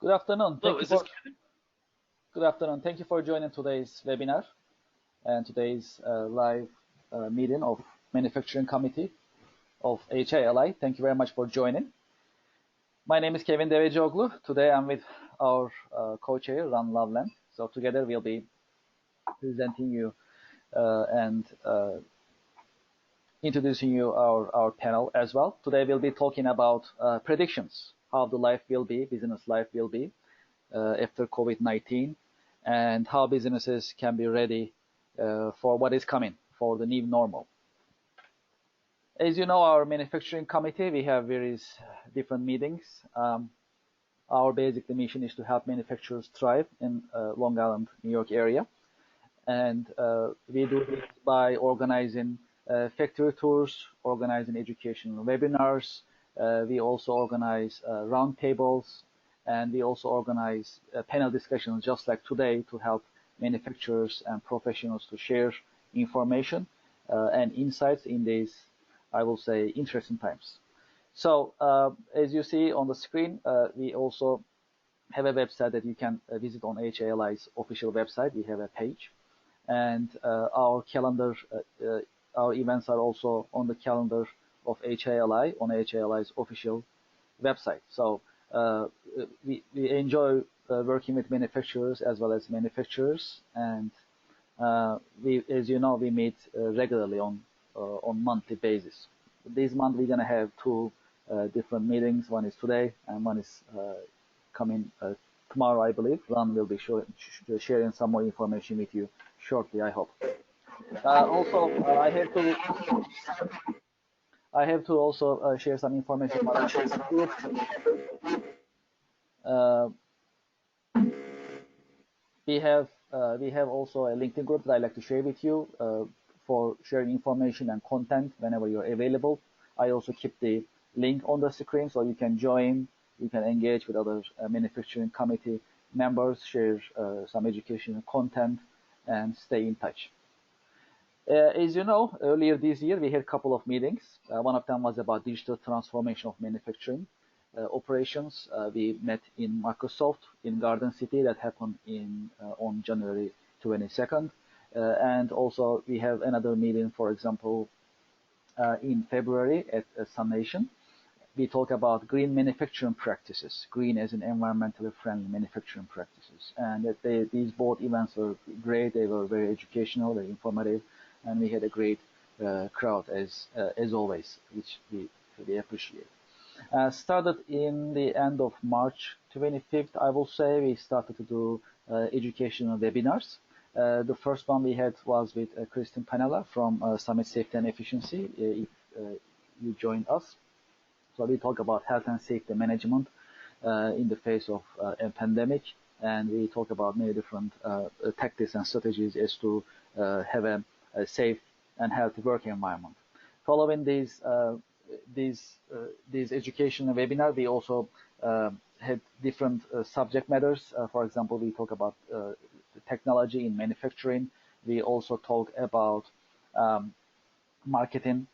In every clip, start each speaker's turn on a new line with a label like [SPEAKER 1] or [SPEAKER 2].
[SPEAKER 1] Good afternoon.
[SPEAKER 2] Hello, is this Kevin?
[SPEAKER 1] Good afternoon. Thank you for joining today's webinar and today's live meeting of Manufacturing Committee of HILI. Thank you very much for joining. My name is Kevin Devecioglu. Today I'm with our co-chair, Ran Loveland. So together we'll be presenting you and introducing you our panel as well. Today we'll be talking about predictions, how the life will be, business life will be after COVID-19, and how businesses can be ready for what is coming, for the new normal. As you know, our manufacturing committee, we have various different meetings. Our basic mission is to help manufacturers thrive in Long Island, New York area. And we do this by organizing factory tours, organizing educational webinars. We also organize roundtables, and we also organize panel discussions just like today to help manufacturers and professionals to share information and insights in these, I will say, interesting times. So as you see on the screen, we also have a website that you can visit on HILI's official website. We have a page, and our calendar, our events are also on the calendar of HILI on HILI's official website. So we enjoy working with manufacturers as well as manufacturers, and as you know, we meet regularly on monthly basis. This month we're gonna have two different meetings. One is today, and one is coming tomorrow, I believe. Ron will be sharing some more information with you shortly, I hope. Also, I have to also share some information about the group. We have also a LinkedIn group that I like to share with you for sharing information and content whenever you're available. I also keep the link on the screen so you can join, you can engage with other manufacturing committee members, share some educational content, and stay in touch. As you know, earlier this year we had a couple of meetings. One of them was about digital transformation of manufacturing operations. We met in Microsoft in Garden City. That happened on January 22nd. And also we have another meeting, for example, in February at Sun Nation. We talk about green manufacturing practices, green as in environmentally friendly manufacturing practices. And these both events were great. They were very educational, very informative, and we had a great crowd as always, which we appreciate. Started in the end of March 25th, I will say, we started to do educational webinars. The first one we had was with Kristen Panella from Summit Safety and Efficiency, if you joined us. So we talk about health and safety management in the face of a pandemic, and we talk about many different tactics and strategies as to have a safe and healthy work environment. Following these educational webinar, we also had different subject matters. For example, we talk about technology in manufacturing. We also talk about marketing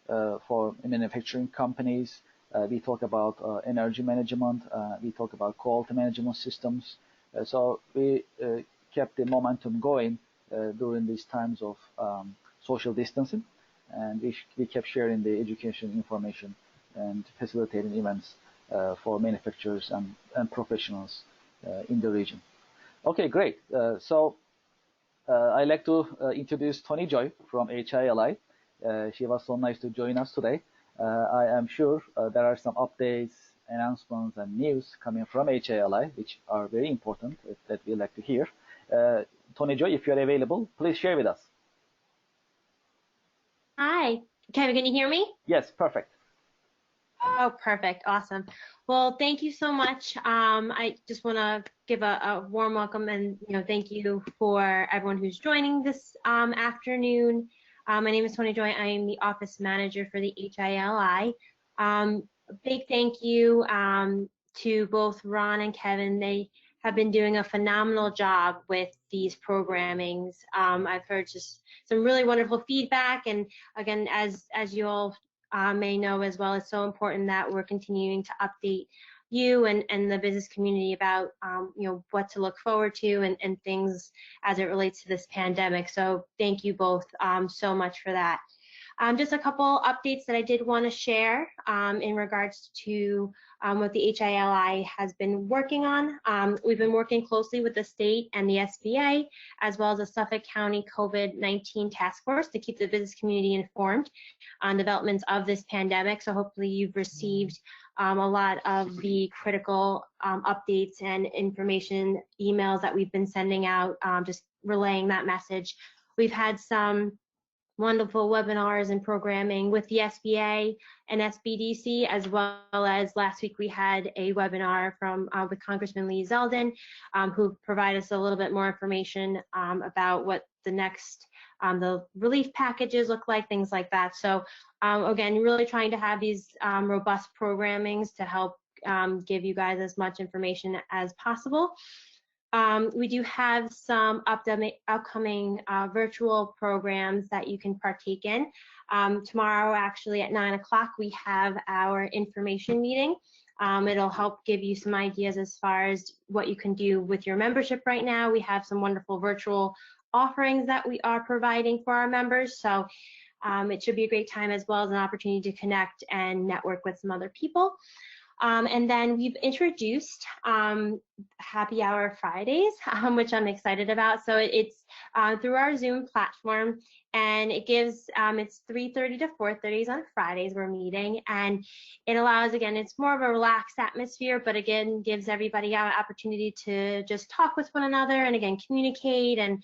[SPEAKER 1] for manufacturing companies. We talk about energy management. We talk about quality management systems. So we kept the momentum going during these times of social distancing, and we kept sharing the education information and facilitating events for manufacturers and professionals in the region. Okay, great. So I'd like to introduce Tony Joy from HILI. She was so nice to join us today. I am sure there are some updates, announcements, and news coming from HILI, which are very important that we like to hear. Tony Joy, if you're available, please share with us.
[SPEAKER 3] Hi, Kevin, can you hear me?
[SPEAKER 1] Yes, perfect.
[SPEAKER 3] Oh, perfect. Awesome. Well, thank you so much. I just want to give a warm welcome and thank you for everyone who's joining this afternoon. My name is Tony Joy. I am the office manager for the HILI. A big thank you to both Ron and Kevin. They have been doing a phenomenal job with these programmings. I've heard just some really wonderful feedback, and again, as you all may know as well, it's so important that we're continuing to update you and the business community about what to look forward to and things as it relates to this pandemic. So thank you both so much for that. Just a couple updates that I did want to share in regards to what the HILI has been working on. We've been working closely with the state and the SBA, as well as the Suffolk County COVID-19 task force to keep the business community informed on developments of this pandemic. So hopefully you've received a lot of the critical updates and information emails that we've been sending out, just relaying that message. We've had some wonderful webinars and programming with the SBA and SBDC, as well as last week we had a webinar from with Congressman Lee Zeldin, who provided us a little bit more information about what the next the relief packages look like, things like that. So again, really trying to have these robust programmings to help give you guys as much information as possible. We do have some upcoming virtual programs that you can partake in. Tomorrow, actually at 9 o'clock, we have our information meeting. It'll help give you some ideas as far as what you can do with your membership right now. We have some wonderful virtual offerings that we are providing for our members. So it should be a great time, as well as an opportunity to connect and network with some other people. And then we've introduced Happy Hour Fridays, which I'm excited about. So it's through our Zoom platform, and it gives, it's 3:30 to 4:30 on Fridays we're meeting, and it allows, again, it's more of a relaxed atmosphere, but again, gives everybody an opportunity to just talk with one another and again, communicate. And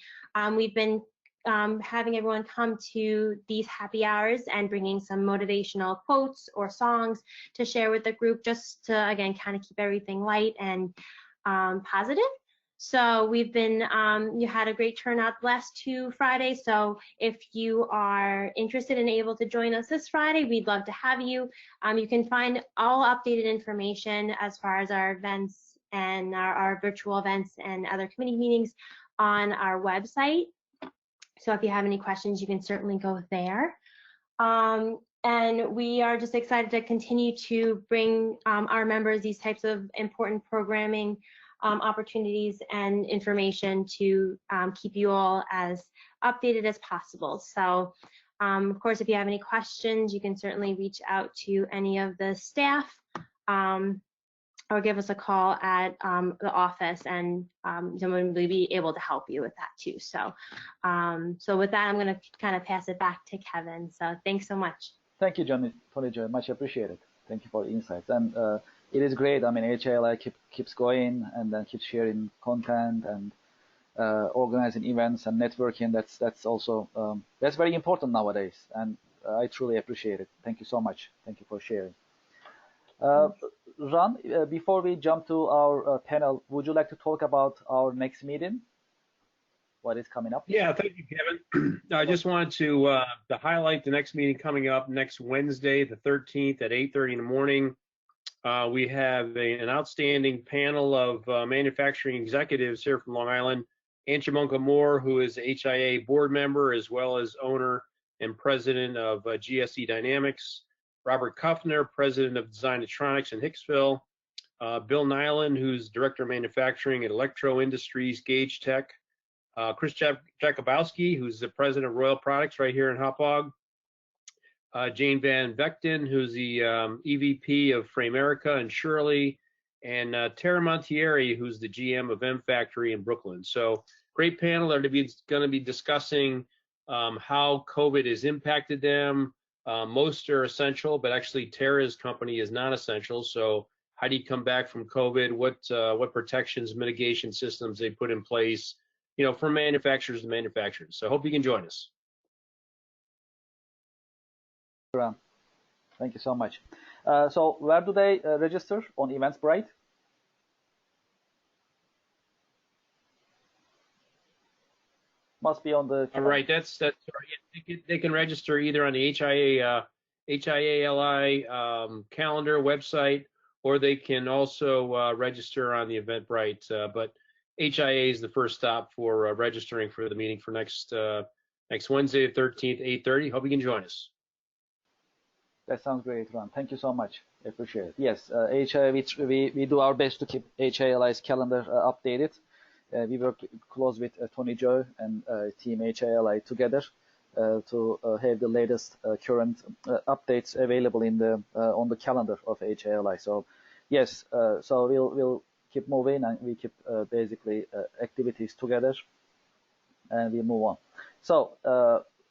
[SPEAKER 3] we've been having everyone come to these happy hours and bringing some motivational quotes or songs to share with the group, just to, again, kind of keep everything light and positive. So we've been, you had a great turnout the last 2 Fridays. So if you are interested and able to join us this Friday, we'd love to have you. You can find all updated information as far as our events and our virtual events and other committee meetings on our website. So if you have any questions, you can certainly go there. And we are just excited to continue to bring our members these types of important programming opportunities and information to keep you all as updated as possible. So of course, if you have any questions, you can certainly reach out to any of the staff or give us a call at the office, and someone will be able to help you with that too. So, so with that, I'm going to kind of pass it back to Kevin. So thanks so much.
[SPEAKER 1] Thank you, Johnny. Totally, much appreciated. Thank you for the insights. And it is great. I mean, HILI keeps going and then keeps sharing content and organizing events and networking. That's also that's very important nowadays, and I truly appreciate it. Thank you so much. Thank you for sharing. Ran, before we jump to our panel, would you like to talk about our next meeting? What is coming up?
[SPEAKER 2] Yeah, thank you, Kevin. I just wanted to highlight the next meeting coming up next Wednesday, the 13th at 8:30 in the morning. We have an outstanding panel of manufacturing executives here from Long Island. Anchamonka Moore, who is HIA board member, as well as owner and president of GSE Dynamics. Robert Kuffner, president of Designatronics in Hicksville. Bill Nyland, who's director of manufacturing at Electro Industries Gauge Tech. Chris Jakubowski, who's the president of Royal Products right here in Hauppauge. Jane Van Vechten, who's the EVP of Framerica in Shirley. And Tara Montieri, who's the GM of M Factory in Brooklyn. So great panel. They're going to be discussing how COVID has impacted them. Most are essential, but actually Tara's company is not essential. So how do you come back from COVID? What protections, mitigation systems they put in place, you know, from manufacturers to manufacturers. So I hope you can join us.
[SPEAKER 1] Thank you so much. So where do they register? On Eventbrite? Must be on the.
[SPEAKER 2] All right, that's they can register either on the HIALI calendar website, or they can also register on the Eventbrite. But HIA is the first stop for registering for the meeting for next Wednesday, the 13th, 8:30. Hope you can join us.
[SPEAKER 1] That sounds great, Ron. Thank you so much. Appreciate it. Yes, we do our best to keep HILI's calendar updated. We work close with Tony Joe and Team HILI together to have the latest current updates available in the on the calendar of HILI. So, yes, so we'll keep moving and we keep basically activities together, and we move on. So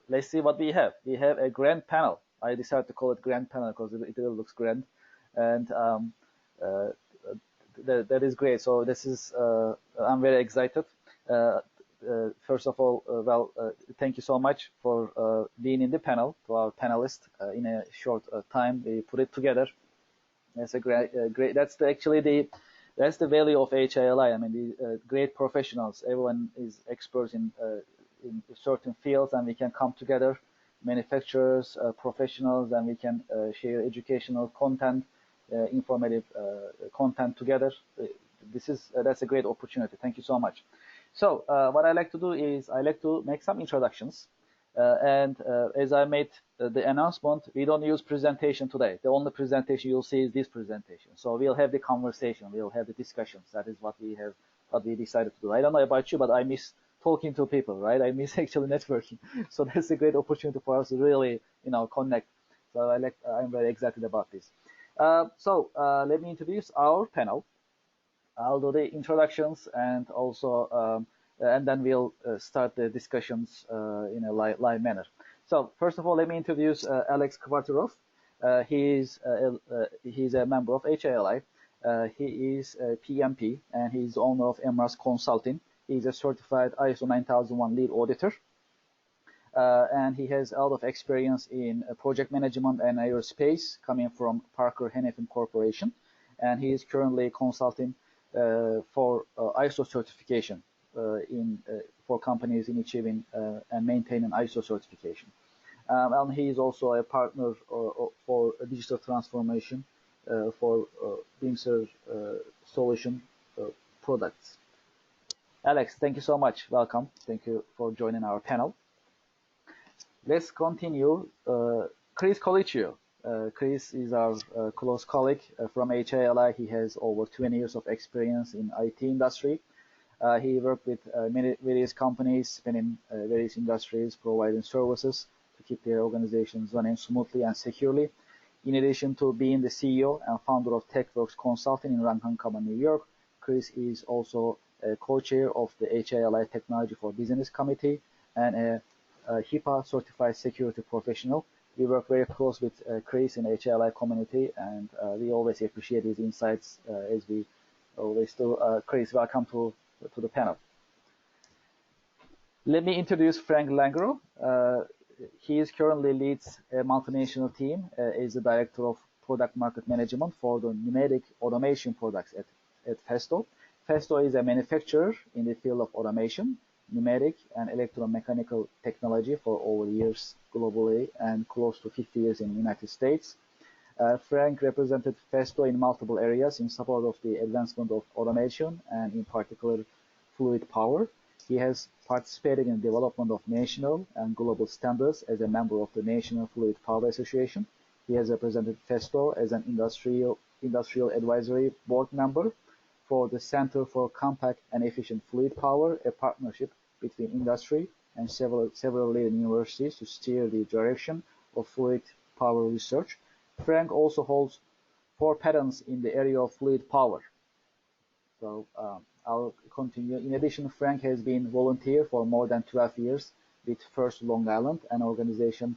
[SPEAKER 1] let's see what we have. We have a grand panel. I decided to call it grand panel because it really looks grand, and that is great. So this is I'm very excited. First of all, thank you so much for being in the panel. To our panelists, in a short time, we put it together. That's a great. That's actually the value of HILI. I mean, the great professionals. Everyone is experts in certain fields, and we can come together, manufacturers, professionals, and we can share educational content, informative content together. That's a great opportunity. Thank you so much. So what I like to do is I like to make some introductions. And as I made the announcement, we don't use presentation today. The only presentation you'll see is this presentation. So we'll have the conversation, we'll have the discussions. That is what we decided to do. I don't know about you, but I miss talking to people, right? I miss actually networking. So that's a great opportunity for us to really, connect. So I'm very excited about this. So let me introduce our panel. I'll do the introductions and also, and then we'll start the discussions in a live manner. So first of all, let me introduce Alex Kvartirov. He's a member of HILI. He is a PMP and he's the owner of Emrys Consulting. He's a certified ISO 9001 lead auditor. And he has a lot of experience in project management and aerospace coming from Parker Hannifin Corporation. And he is currently consulting for ISO certification for companies in achieving and maintaining ISO certification. And he is also a partner for digital transformation for Bimser solution products. Alex, thank you so much. Welcome. Thank you for joining our panel. Let's continue. Chris Colicchio. Chris is our close colleague from HILI. He has over 20 years of experience in IT industry. He worked with various companies in various industries, providing services to keep their organizations running smoothly and securely. In addition to being the CEO and founder of TechWorks Consulting in Ronkonkoma, New York, Chris is also a co-chair of the HILI Technology for Business Committee and a HIPAA certified security professional. We work very close with Chris in the HILI community, and we always appreciate his insights as we always do. Chris, welcome to the panel. Let me introduce Frank Langro. He is currently leads a multinational team, is the director of product market management for the numeric automation products at Festo. Festo is a manufacturer in the field of automation, numeric and electromechanical technology for over years globally and close to 50 years in the United States. Frank represented Festo in multiple areas in support of the advancement of automation and in particular fluid power. He has participated in the development of national and global standards as a member of the National Fluid Power Association. He has represented Festo as an industrial advisory board member for the Center for Compact and Efficient Fluid Power, a partnership between industry and several leading universities to steer the direction of fluid power research. Frank also holds 4 patents in the area of fluid power. So I'll continue. In addition, Frank has been volunteer for more than 12 years with FIRST Long Island, an organization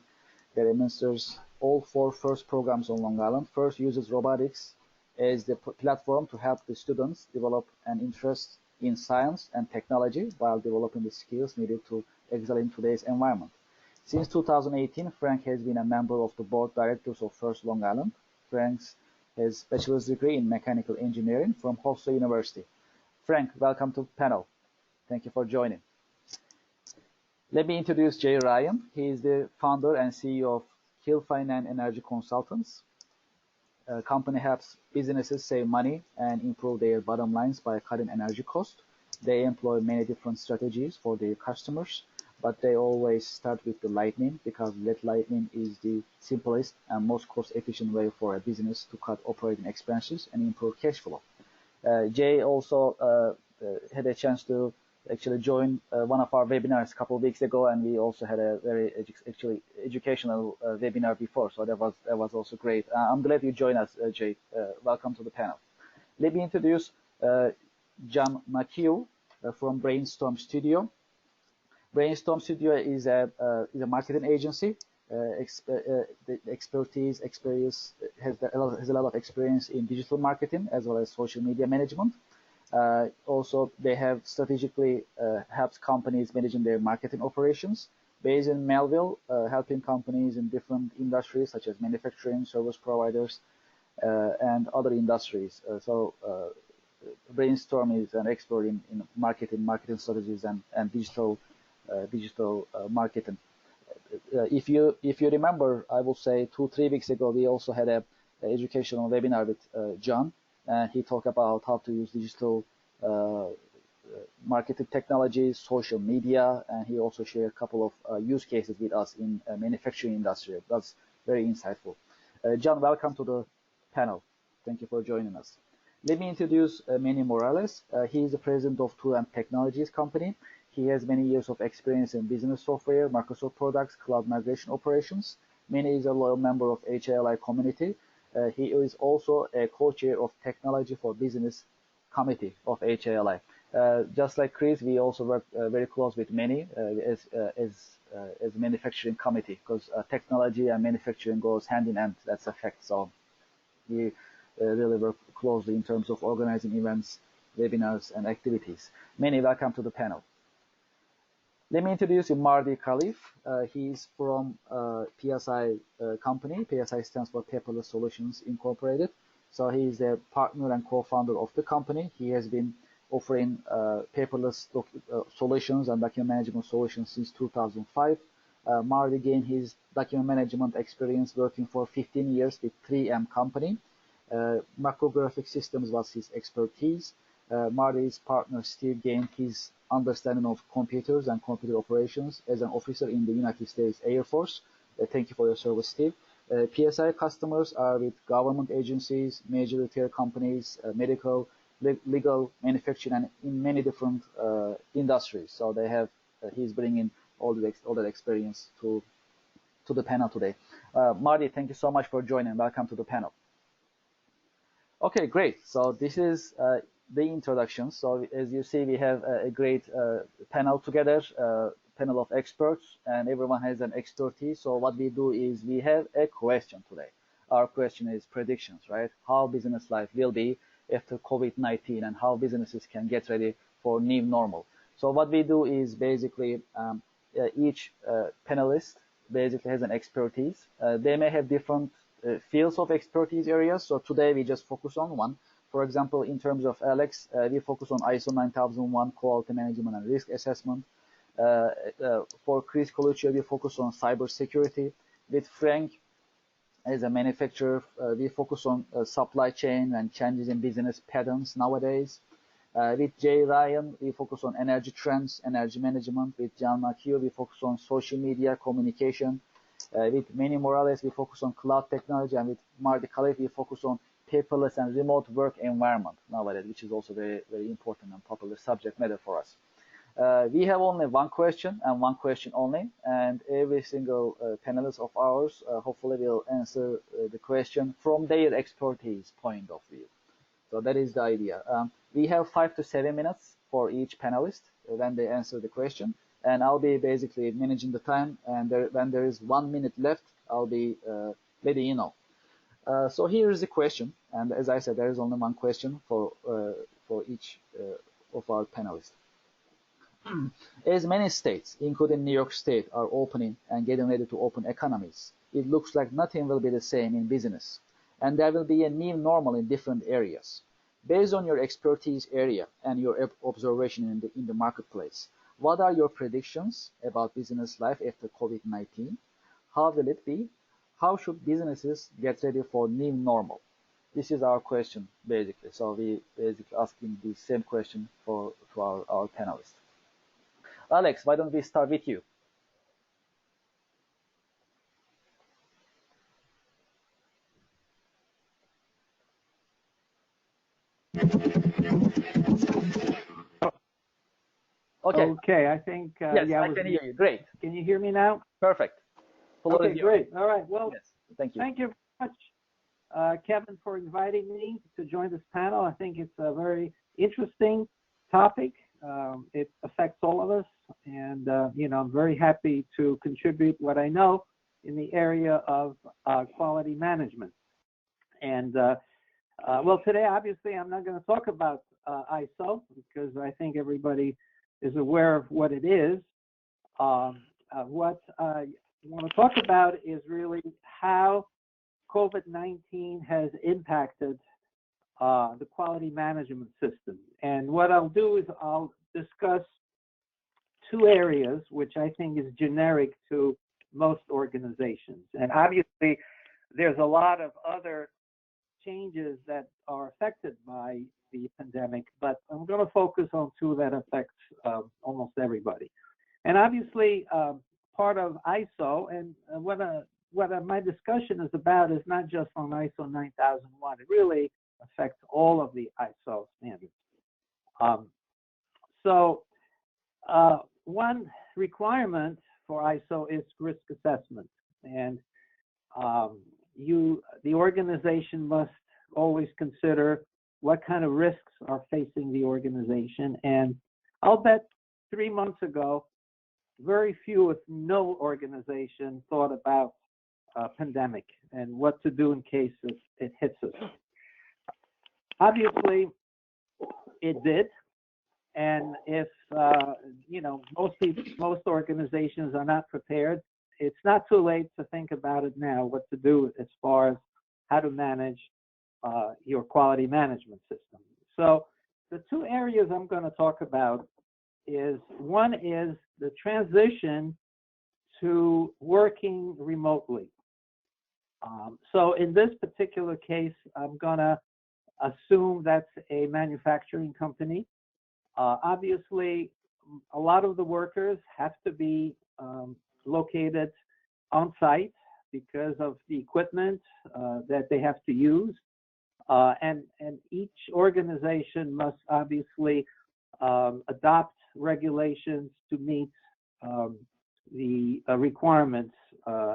[SPEAKER 1] that administers all 4 FIRST programs on Long Island. FIRST uses robotics as the platform to help the students develop an interest in science and technology while developing the skills needed to excel in today's environment. Since 2018, Frank has been a member of the board directors of FIRST Long Island. Frank has a bachelor's degree in mechanical engineering from Hofstra University. Frank, welcome to the panel. Thank you for joining. Let me introduce Jay Ryan. He is the founder and CEO of Kilfinan Energy Consultants. The company helps businesses save money and improve their bottom lines by cutting energy costs. They employ many different strategies for their customers. but they always start with the Lightning because that Lightning is the simplest and most cost-efficient way for a business to cut operating expenses and improve cash flow. Jay also had a chance to actually join one of our webinars a couple of weeks ago, and we also had a very actually educational webinar before, so that was also great. I'm glad you joined us, Jay. Welcome to the panel. Let me introduce John McHugh from Brainstorm Studio. Brainstorm Studio is a marketing agency. The expertise has a lot of experience in digital marketing as well as social media management. Also, they have strategically helped companies managing their marketing operations. Based in Melville, helping companies in different industries such as manufacturing, service providers, and other industries. Brainstorm is an expert in marketing strategies and digital marketing. If you remember, I will say 2-3 weeks ago, we also had a educational webinar with John, and he talked about how to use digital marketing technologies, social media, and he also shared a couple of use cases with us in manufacturing industry. That's very insightful. John, welcome to the panel. Thank you for joining us. Let me introduce Manny Morales. He is the president of 2M Technologies company. He has many years of experience in business software, Microsoft products, cloud migration operations. Manny is a loyal member of HALI community. He is also a co-chair of Technology for Business Committee of HALI. Just like Chris, we also work very close with Manny as manufacturing committee, because technology and manufacturing goes hand in hand. That's a fact. So we really work closely in terms of organizing events, webinars, and activities. Manny, welcome to the panel. Let me introduce you Mardi Khalif. He's from PSI company. PSI stands for Paperless Solutions Incorporated. So he's a partner and co-founder of the company. He has been offering paperless solutions and document management solutions since 2005. Mardi gained his document management experience working for 15 years with 3M company. Macrographic systems was his expertise. Marty's partner Steve gained his understanding of computers and computer operations as an officer in the United States Air Force. Thank you for your service, Steve. PSI customers are with government agencies, major retail companies, medical, legal, manufacturing, and in many different industries. So they have he's bringing all that experience to the panel today. Marty, thank you so much for joining. Welcome to the panel. Okay, great. So this is the introduction. So as you see, we have a great panel together, panel of experts, and everyone has an expertise. So what we do is we have a question today. Our question is predictions, right? How business life will be after COVID-19 and how businesses can get ready for new normal. So what we do is basically each panelist basically has an expertise. They may have different fields of expertise areas. So today we just focus on one. For example, in terms of Alex, we focus on ISO 9001 quality management and risk assessment. For Chris Colucci, we focus on cybersecurity. With Frank, as a manufacturer, we focus on supply chain and changes in business patterns nowadays. With Jay Ryan, we focus on energy trends, energy management. With John McHugh, we focus on social media communication. With Manny Morales, we focus on cloud technology, and with Marty Khalif, we focus on paperless and remote work environment nowadays, which is also very, very important and popular subject matter for us. We have only one question and one question only, and every single panelist of ours hopefully will answer the question from their expertise point of view. So that is the idea. We have 5 to 7 minutes for each panelist when they answer the question, and I'll be basically managing the time, and when there is 1 minute left, I'll be letting you know. So here is the question, and as I said, there is only one question for each of our panelists. As many states, including New York State, are opening and getting ready to open economies, it looks like nothing will be the same in business, and there will be a new normal in different areas. Based on your expertise area and your observation in the marketplace, what are your predictions about business life after COVID-19? How will it be? How should businesses get ready for new normal? This is our question, basically. So we basically asking the same question to our panelists. Alex, why don't we start with you? Okay.
[SPEAKER 4] Okay, I think,
[SPEAKER 1] Yes,
[SPEAKER 4] yeah,
[SPEAKER 1] I can hear you. Great.
[SPEAKER 4] can you hear me now?
[SPEAKER 1] Perfect. Floor
[SPEAKER 4] Okay,
[SPEAKER 1] is yours.
[SPEAKER 4] great. All right. Well,
[SPEAKER 1] Yes. Thank you.
[SPEAKER 4] thank you very much, Kevin, for inviting me to join this panel. I think it's a very interesting topic. It affects all of us, and I'm very happy to contribute what I know in the area of quality management. And well, today, obviously, I'm not going to talk about ISO because I think everybody is aware of what it is. What I want to talk about is really how COVID-19 has impacted the quality management system. And what I'll do is I'll discuss two areas which I think is generic to most organizations. And obviously, there's a lot of other changes that are affected by the pandemic, but I'm going to focus on two that affects almost everybody. And obviously, part of ISO, and what my discussion is about is not just on ISO 9001. It really affects all of the ISO standards. So one requirement for ISO is risk assessment. And the organization must always consider what kind of risks are facing the organization. And I'll bet 3 months ago, very few, if no organization, thought about a pandemic and what to do in case it hits us. Obviously, it did. And if most organizations are not prepared, it's not too late to think about it now, what to do as far as how to manage your quality management system. So the two areas I'm going to talk about is, one is the transition to working remotely. So in this particular case, I'm going to assume that's a manufacturing company. Obviously, a lot of the workers have to be located on site because of the equipment that they have to use. And each organization must obviously adopt regulations to meet the requirements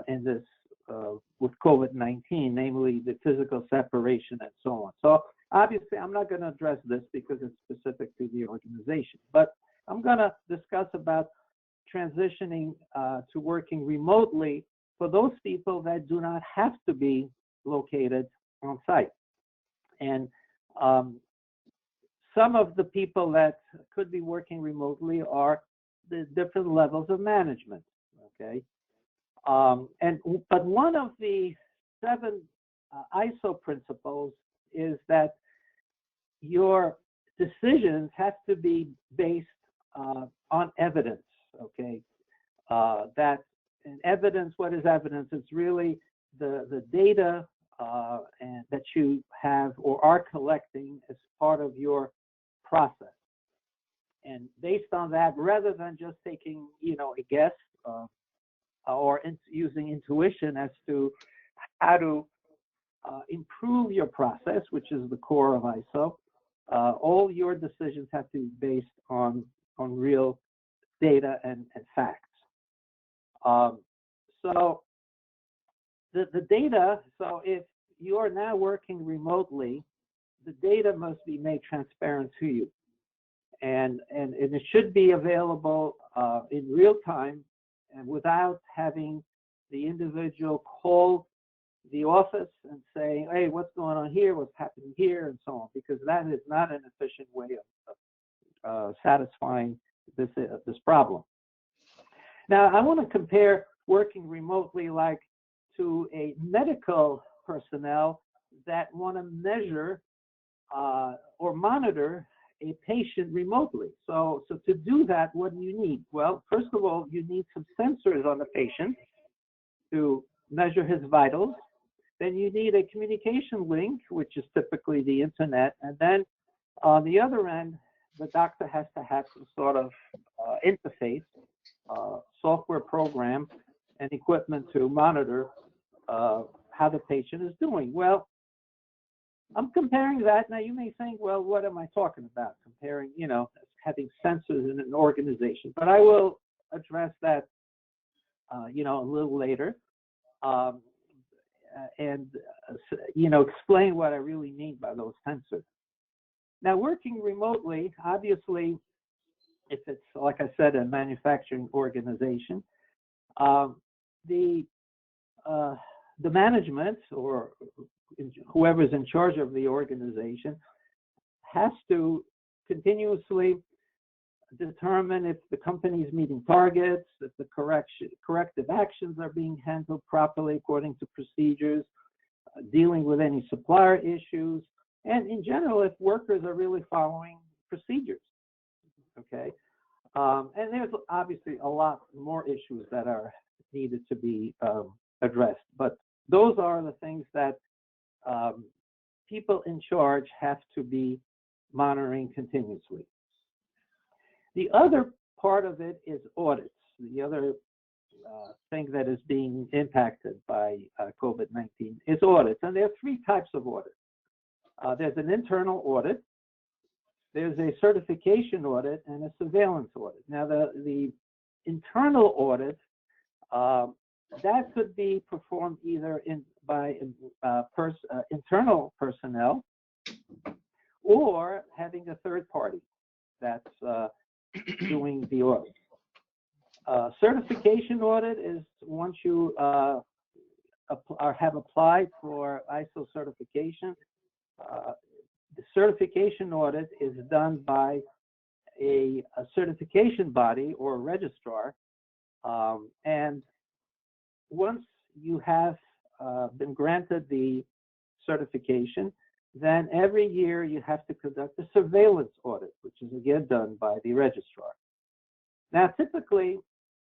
[SPEAKER 4] in this with COVID-19, namely the physical separation and so on. So obviously, I'm not going to address this because it's specific to the organization, but I'm going to discuss about transitioning to working remotely for those people that do not have to be located on site. And some of the people that could be working remotely are the different levels of management, okay? But one of the 7 ISO principles is that your decisions have to be based on evidence, okay? That and evidence, what is evidence? It's really the data and that you have or are collecting as part of your process. And based on that, rather than just taking, a guess or using intuition as to how to improve your process, which is the core of ISO, all your decisions have to be based on real data and facts. So the data, so if you are now working remotely, the data must be made transparent to you. And it should be available in real time and without having the individual call the office and saying, hey, what's going on here, what's happening here, and so on, because that is not an efficient way of satisfying this problem. Now, I want to compare working remotely like to a medical personnel that want to measure or monitor a patient remotely. So to do that, what do you need? Well, first of all, you need some sensors on the patient to measure his vitals. Then you need a communication link, which is typically the internet. And then on the other end, the doctor has to have some sort of interface, software program, and equipment to monitor how the patient is doing. Well, I'm comparing that. Now, you may think, well, what am I talking about? Comparing, having sensors in an organization. But I will address that, a little later, and explain what I really mean by those sensors. Now, working remotely, obviously, if it's, like I said, a manufacturing organization, the management or whoever's in charge of the organization has to continuously determine if the company is meeting targets, if the corrective actions are being handled properly according to procedures, dealing with any supplier issues, and in general, if workers are really following procedures. Okay, and there's obviously a lot more issues that are needed to be addressed, but those are the things that people in charge have to be monitoring continuously. The other part of it is audits. The other thing that is being impacted by COVID-19 is audits, and there are three types of audits. There's an internal audit, there's a certification audit, and a surveillance audit. Now, the internal audit, that could be performed either by internal personnel or having a third party that's doing the audit. Certification audit is once you have applied for ISO certification. The certification audit is done by a certification body or a registrar, and once you have been granted the certification, then every year you have to conduct a surveillance audit, which is again done by the registrar. Now, typically,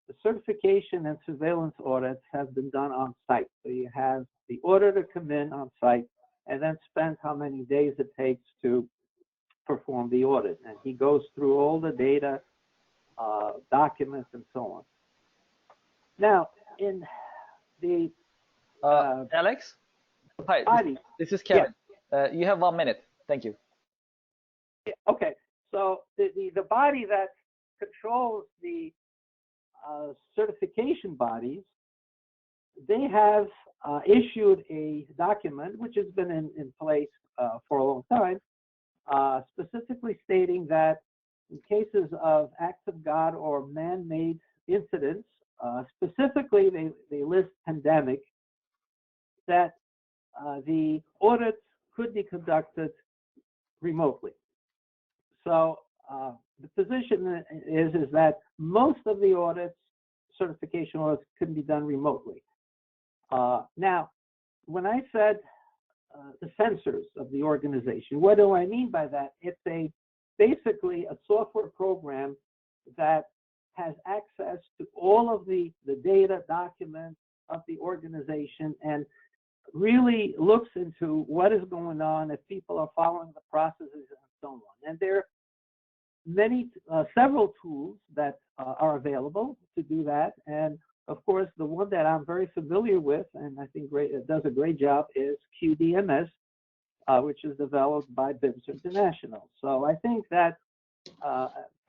[SPEAKER 4] the certification and surveillance audits have been done on site. So you have the auditor come in on site and then spend how many days it takes to perform the audit. And he goes through all the data, documents, and so on. Now, in the
[SPEAKER 1] Alex? Hi,
[SPEAKER 4] body,
[SPEAKER 1] this is Kevin.
[SPEAKER 4] Yeah.
[SPEAKER 1] You have 1 minute. Thank you.
[SPEAKER 4] Okay, so the body that controls the certification bodies, they have issued a document which has been in place for a long time, specifically stating that in cases of acts of God or man-made incidents, specifically they list pandemic, that the audits could be conducted remotely. So the position is that most of the audits, certification audits, can be done remotely. Now, when I said the sensors of the organization, what do I mean by that? It's basically a software program that has access to all of the data, documents of the organization, and really looks into what is going on, if people are following the processes, and so on. And there are several tools that are available to do that. And of course, the one that I'm very familiar with, and I think it does a great job, is QDMS, which is developed by Bimser International. So I think that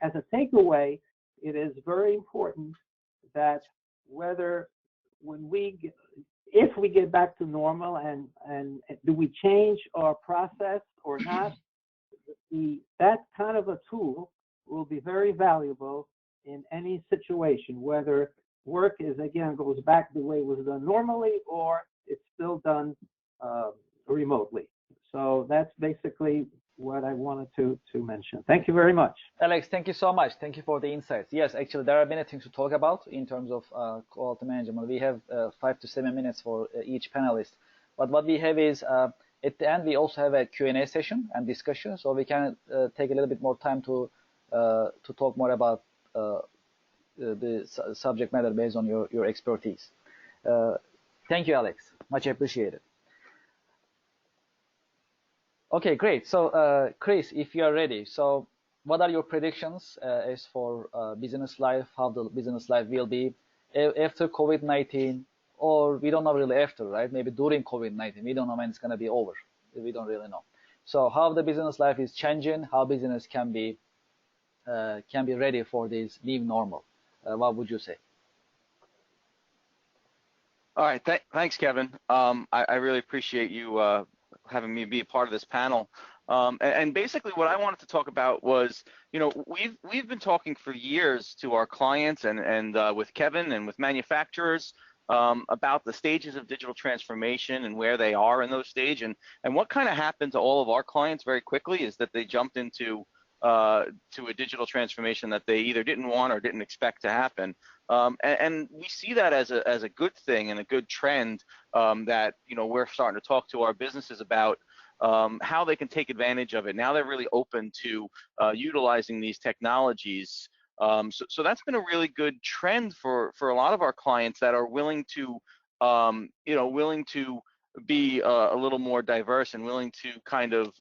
[SPEAKER 4] as a takeaway, it is very important that if we get back to normal and do we change our process or not, that kind of a tool will be very valuable in any situation, whether work goes back the way it was done normally or it's still done remotely. So that's basically what I wanted to mention. Thank you very much.
[SPEAKER 1] Alex, thank you so much. Thank you for the insights. Yes, actually, there are many things to talk about in terms of quality management. We have 5 to 7 minutes for each panelist. But what we have is, at the end, we also have a Q&A session and discussion, so we can take a little bit more time to talk more about the subject matter based on your expertise. Thank you, Alex. Much appreciated. Okay, great. So, Chris, if you are ready, so what are your predictions as for business life, how the business life will be after COVID-19, or we don't know really after, right? Maybe during COVID-19, we don't know when it's going to be over. We don't really know. So how the business life is changing, how business can be can be ready for this new normal? What would you say?
[SPEAKER 5] All right, thanks, Kevin. I really appreciate you having me be a part of this panel. And basically, what I wanted to talk about was, we've been talking for years to our clients and with Kevin and with manufacturers about the stages of digital transformation and where they are in those stages. And what kind of happened to all of our clients very quickly is that they jumped into to a digital transformation that they either didn't want or didn't expect to happen. And we see that as a good thing and a good trend that we're starting to talk to our businesses about how they can take advantage of it. Now they're really open to utilizing these technologies. So that's been a really good trend for a lot of our clients that are willing to be a little more diverse and willing to kind of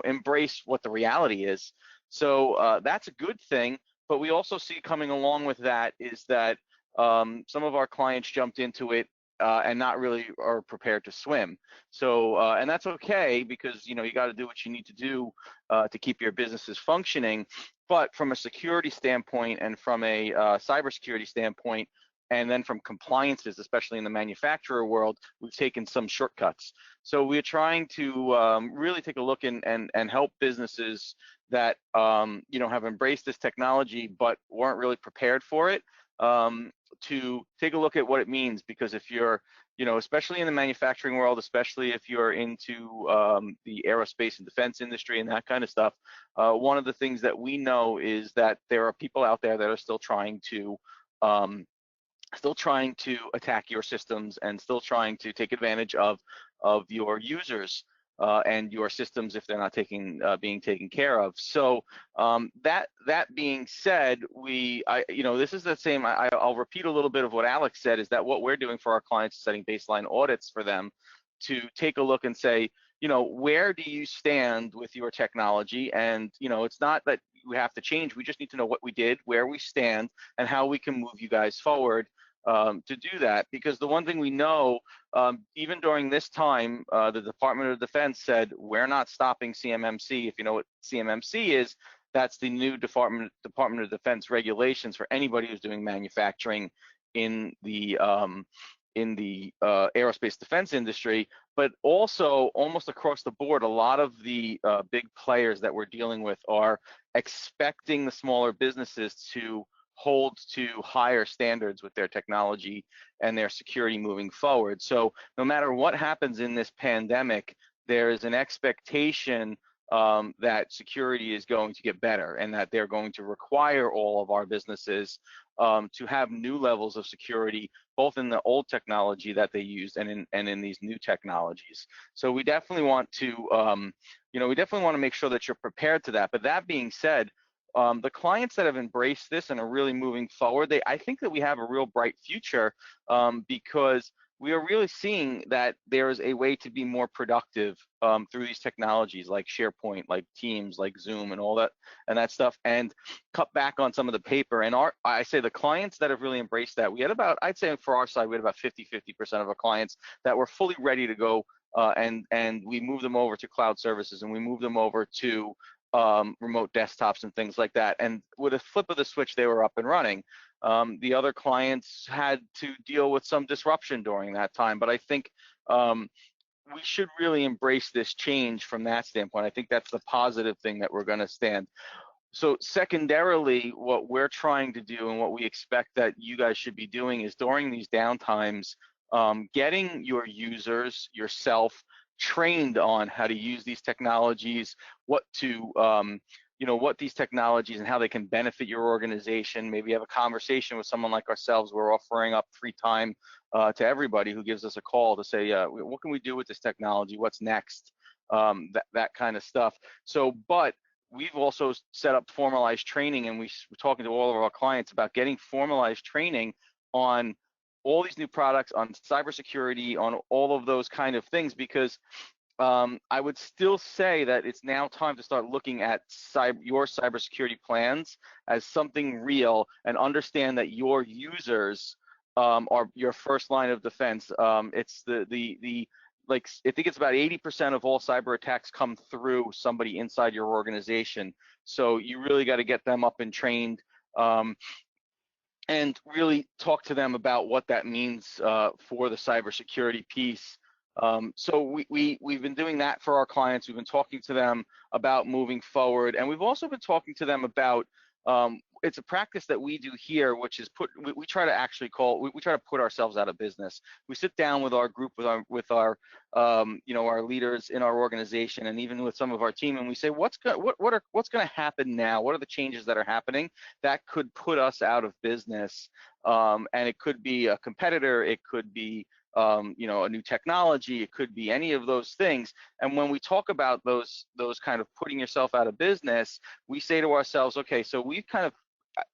[SPEAKER 5] embrace what the reality is. So that's a good thing. But we also see coming along with that is that some of our clients jumped into it and not really are prepared to swim. So and that's okay, because you got to do what you need to do to keep your businesses functioning. But from a security standpoint and from a cybersecurity standpoint, and then from compliances, especially in the manufacturer world, we've taken some shortcuts. So we're trying to really take a look and help businesses that have embraced this technology but weren't really prepared for it, to take a look at what it means. Because if you're, especially in the manufacturing world, especially if you're into the aerospace and defense industry and that kind of stuff, one of the things that we know is that there are people out there that are still trying to attack your systems and still trying to take advantage of your users and your systems if they're not being taken care of. So that being said, this is the same. I'll repeat a little bit of what Alex said, is that what we're doing for our clients is setting baseline audits for them to take a look and say, where do you stand with your technology? And it's not that we have to change. We just need to know what we did, where we stand, and how we can move you guys forward to do that. Because the one thing we know, even during this time, the Department of Defense said, we're not stopping CMMC. If you know what CMMC is, that's the new Department of Defense regulations for anybody who's doing manufacturing in the aerospace defense industry. But also, almost across the board, a lot of the big players that we're dealing with are expecting the smaller businesses to hold to higher standards with their technology and their security moving forward. So no matter what happens in this pandemic, there is an expectation that security is going to get better, and that they're going to require all of our businesses to have new levels of security, both in the old technology that they used and in these new technologies. So we definitely want to, make sure that you're prepared to that. But that being said, the clients that have embraced this and are really moving forward, I think that we have a real bright future, because we are really seeing that there is a way to be more productive through these technologies like SharePoint, like Teams, like Zoom, and all that stuff, and cut back on some of the paper. And I say the clients that have really embraced that, we had about, I'd say for our side, we had about 50% of our clients that were fully ready to go, and we moved them over to cloud services, and we moved them over to remote desktops and things like that. And with a flip of the switch, they were up and running. The other clients had to deal with some disruption during that time. But I think we should really embrace this change from that standpoint. I think that's the positive thing that we're going to stand. So secondarily, what we're trying to do and what we expect that you guys should be doing is during these downtimes, getting your users, yourself, trained on how to use these technologies, what these technologies and how they can benefit your organization. Maybe have a conversation with someone like ourselves. We're offering up free time to everybody who gives us a call to say, what can we do with this technology? What's next? That kind of stuff. So, but we've also set up formalized training, and we're talking to all of our clients about getting formalized training on all these new products, on cybersecurity, on all of those kind of things, because I would still say that it's now time to start looking at your cybersecurity plans as something real, and understand that your users are your first line of defense. It's the like, I think it's about 80% of all cyber attacks come through somebody inside your organization. So you really got to get them up and trained, and really talk to them about what that means for the cybersecurity piece. So we've been doing that for our clients. We've been talking to them about moving forward, and we've also been talking to them about, it's a practice that we do here, which is we try to actually we try to put ourselves out of business. We sit down with our group, with our our leaders in our organization, and even with some of our team, and we say, what's going to happen now? What are the changes that are happening that could put us out of business? And it could be a competitor, it could be a new technology, it could be any of those things. And when we talk about those kind of putting yourself out of business, we say to ourselves, okay, so we've kind of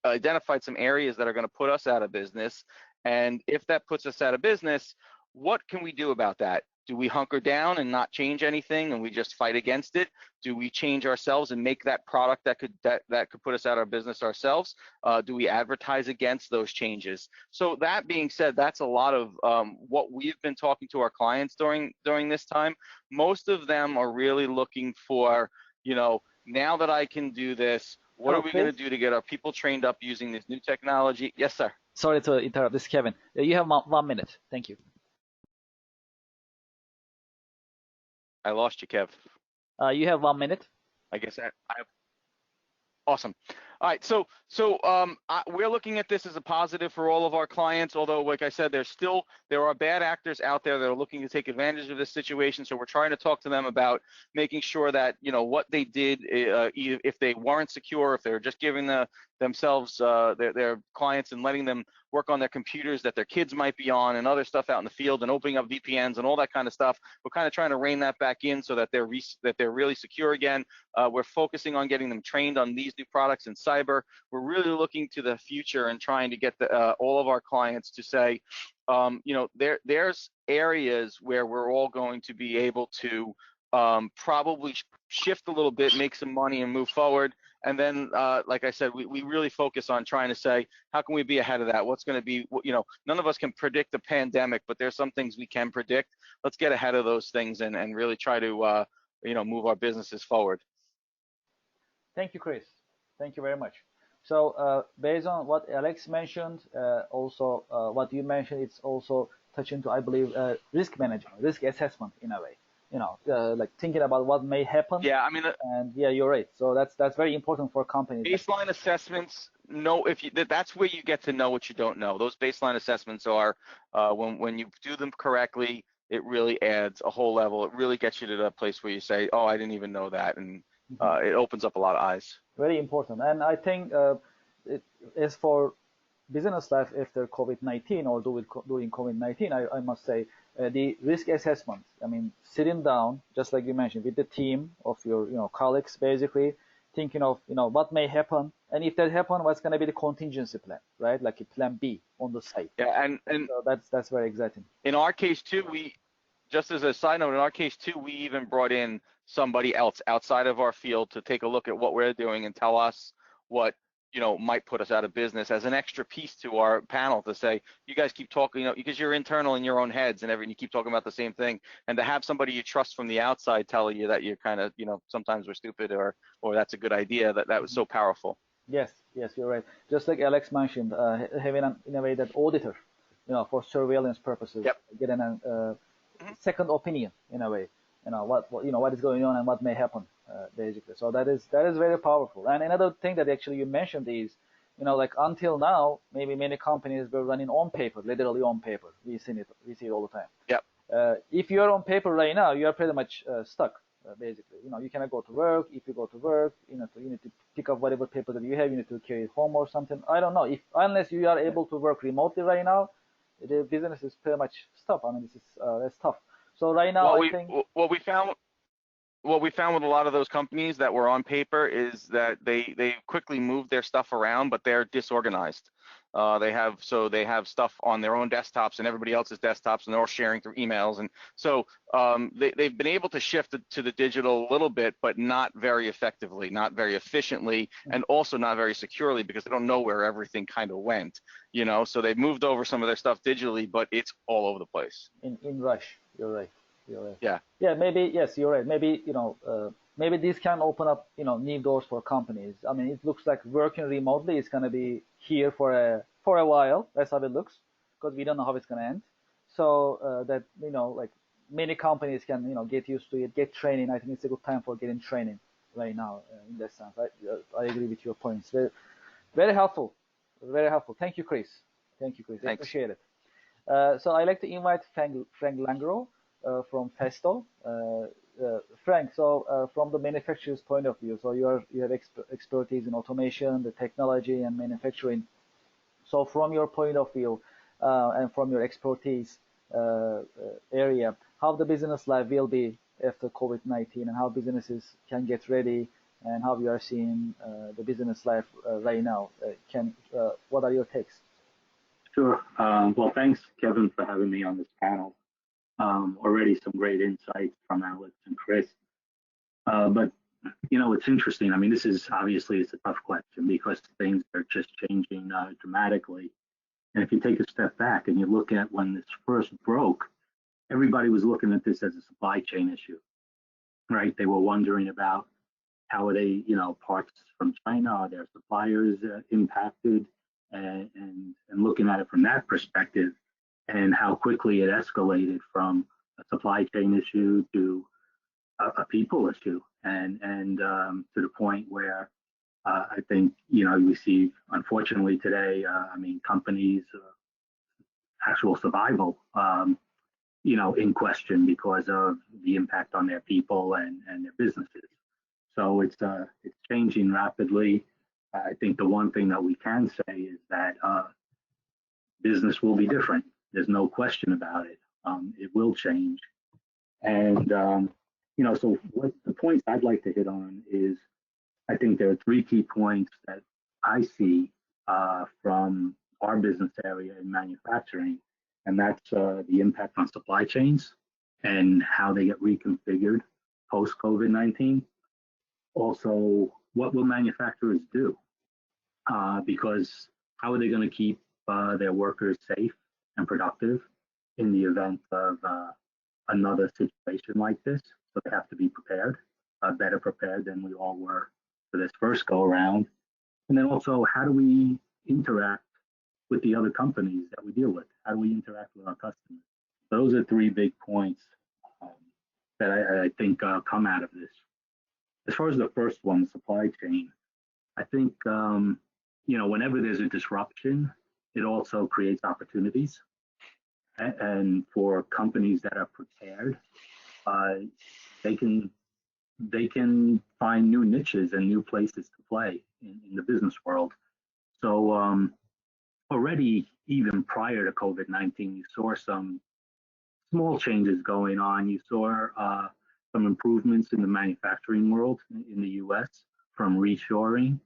[SPEAKER 5] identified some areas that are going to put us out of business, and if that puts us out of business, what can we do about that? Do we hunker down and not change anything and we just fight against it? Do we change ourselves and make that product that could put us out of business ourselves? Do we advertise against those changes? So that being said, that's a lot of what we've been talking to our clients during this time. Most of them are really looking for, now that I can do this, what are we going to do to get our people trained up using this new technology? Yes, sir.
[SPEAKER 1] Sorry to interrupt. This is Kevin. You have 1 minute. Thank you.
[SPEAKER 5] I lost you, Kev.
[SPEAKER 1] You have 1 minute.
[SPEAKER 5] I guess I have. Awesome. All right, so we're looking at this as a positive for all of our clients, although, like I said, there are bad actors out there that are looking to take advantage of this situation. So we're trying to talk to them about making sure that, what they did, if they weren't secure, if they were just giving themselves, their clients, and letting them work on their computers that their kids might be on, and other stuff out in the field, and opening up VPNs and all that kind of stuff. We're kind of trying to rein that back in so that they're really secure again. We're focusing on getting them trained on these new products in cyber. We're really looking to the future and trying to get all of our clients to say, there's areas where we're all going to be able to probably shift a little bit, make some money, and move forward. And then, like I said, we really focus on trying to say, how can we be ahead of that? What's going to be, none of us can predict the pandemic, but there's some things we can predict. Let's get ahead of those things and really try to, move our businesses forward.
[SPEAKER 1] Thank you, Chris. Thank you very much. So based on what Alex mentioned, also what you mentioned, it's also touching to, I believe, risk management, risk assessment in a way. Like thinking about what may happen.
[SPEAKER 5] Yeah, I mean,
[SPEAKER 1] and yeah, you're right. So that's very important for companies.
[SPEAKER 5] Baseline assessments. That's where you get to know what you don't know. Those baseline assessments are when you do them correctly, it really adds a whole level. It really gets you to that place where you say, oh, I didn't even know that, and it opens up a lot of eyes.
[SPEAKER 1] Very important. And I think as for business life after COVID-19 or during COVID-19, I must say the risk assessment. I mean, sitting down, just like you mentioned, with the team of your colleagues, basically thinking of what may happen, and if that happens, what's going to be the contingency plan, right? Like a plan B on the site.
[SPEAKER 5] Yeah, and
[SPEAKER 1] so that's very exciting.
[SPEAKER 5] In our case too, just as a side note, in our case too, we even brought in somebody else outside of our field to take a look at what we're doing and tell us what might put us out of business as an extra piece to our panel, to say, you guys keep talking, because you're internal in your own heads and you keep talking about the same thing, and to have somebody you trust from the outside telling you that you're kind of, sometimes we're stupid or that's a good idea, that was so powerful.
[SPEAKER 1] Yes, you're right. Just like Alex mentioned, having in a way that auditor, for surveillance purposes, getting a second opinion in a way, what is going on and what may happen, basically. So that is very powerful. And another thing that actually you mentioned is, like until now, maybe many companies were running on paper, literally on paper. We see it all the time.
[SPEAKER 5] Yep.
[SPEAKER 1] If you're on paper right now, you are pretty much stuck, basically. You cannot go to work. If you go to work, you need to pick up whatever paper that you have. You need to carry it home or something. I don't know. Unless you are able to work remotely right now, the business is pretty much stopped. I mean, that's tough. So right now, I think
[SPEAKER 5] what we found with a lot of those companies that were on paper is that they quickly moved their stuff around, but they're disorganized. They have stuff on their own desktops and everybody else's desktops, and they're all sharing through emails. And so they've been able to shift to the digital a little bit, but not very effectively, not very efficiently, and also not very securely, because they don't know where everything kind of went. So they've moved over some of their stuff digitally, but it's all over the place.
[SPEAKER 1] In rush, you're right. You're right.
[SPEAKER 5] Yeah.
[SPEAKER 1] Yeah, maybe, yes, you're right. Maybe, maybe this can open up, new doors for companies. I mean, it looks like working remotely is going to be here for a while. That's how it looks, because we don't know how it's going to end. So that, like many companies can, get used to it, get training. I think it's a good time for getting training right now in that sense. I agree with your points. Very, very helpful. Very helpful. Thank you, Chris. Thank you, Chris. I
[SPEAKER 5] Thanks.
[SPEAKER 1] appreciate it. So I'd like to invite Frank Langro from Festo. Frank, so from the manufacturer's point of view, so you have expertise in automation, the technology, and manufacturing. So from your point of view and from your expertise area, how the business life will be after COVID-19, and how businesses can get ready, and how you are seeing the business life right now. What are your takes?
[SPEAKER 6] Sure. Well, thanks, Kevin, for having me on this panel. Already some great insights from Alex and Chris. But, it's interesting. I mean, this is obviously it's a tough question because things are just changing dramatically. And if you take a step back and you look at when this first broke, everybody was looking at this as a supply chain issue, right? They were wondering about how are they, parts from China, are their suppliers impacted? And looking at it from that perspective, and how quickly it escalated from a supply chain issue to a people issue, and to the point where I think we see, unfortunately today, companies' actual survival, in question because of the impact on their people and their businesses. So it's changing rapidly. I think the one thing that we can say is that business will be different. There's no question about it. It will change. And, so what the points I'd like to hit on is, I think there are three key points that I see from our business area in manufacturing, and that's the impact on supply chains and how they get reconfigured post-COVID-19. Also, what will manufacturers do? Because how are they going to keep their workers safe and productive in the event of another situation like this? So they have to be prepared, better prepared than we all were for this first go around. And then also, how do we interact with the other companies that we deal with? How do we interact with our customers? Those are three big points that I think come out of this. As far as the first one, supply chain, I think, whenever there's a disruption, it also creates opportunities. And for companies that are prepared, they can find new niches and new places to play in the business world. So already, even prior to COVID-19, you saw some small changes going on. You saw some improvements in the manufacturing world in the US from reshoring.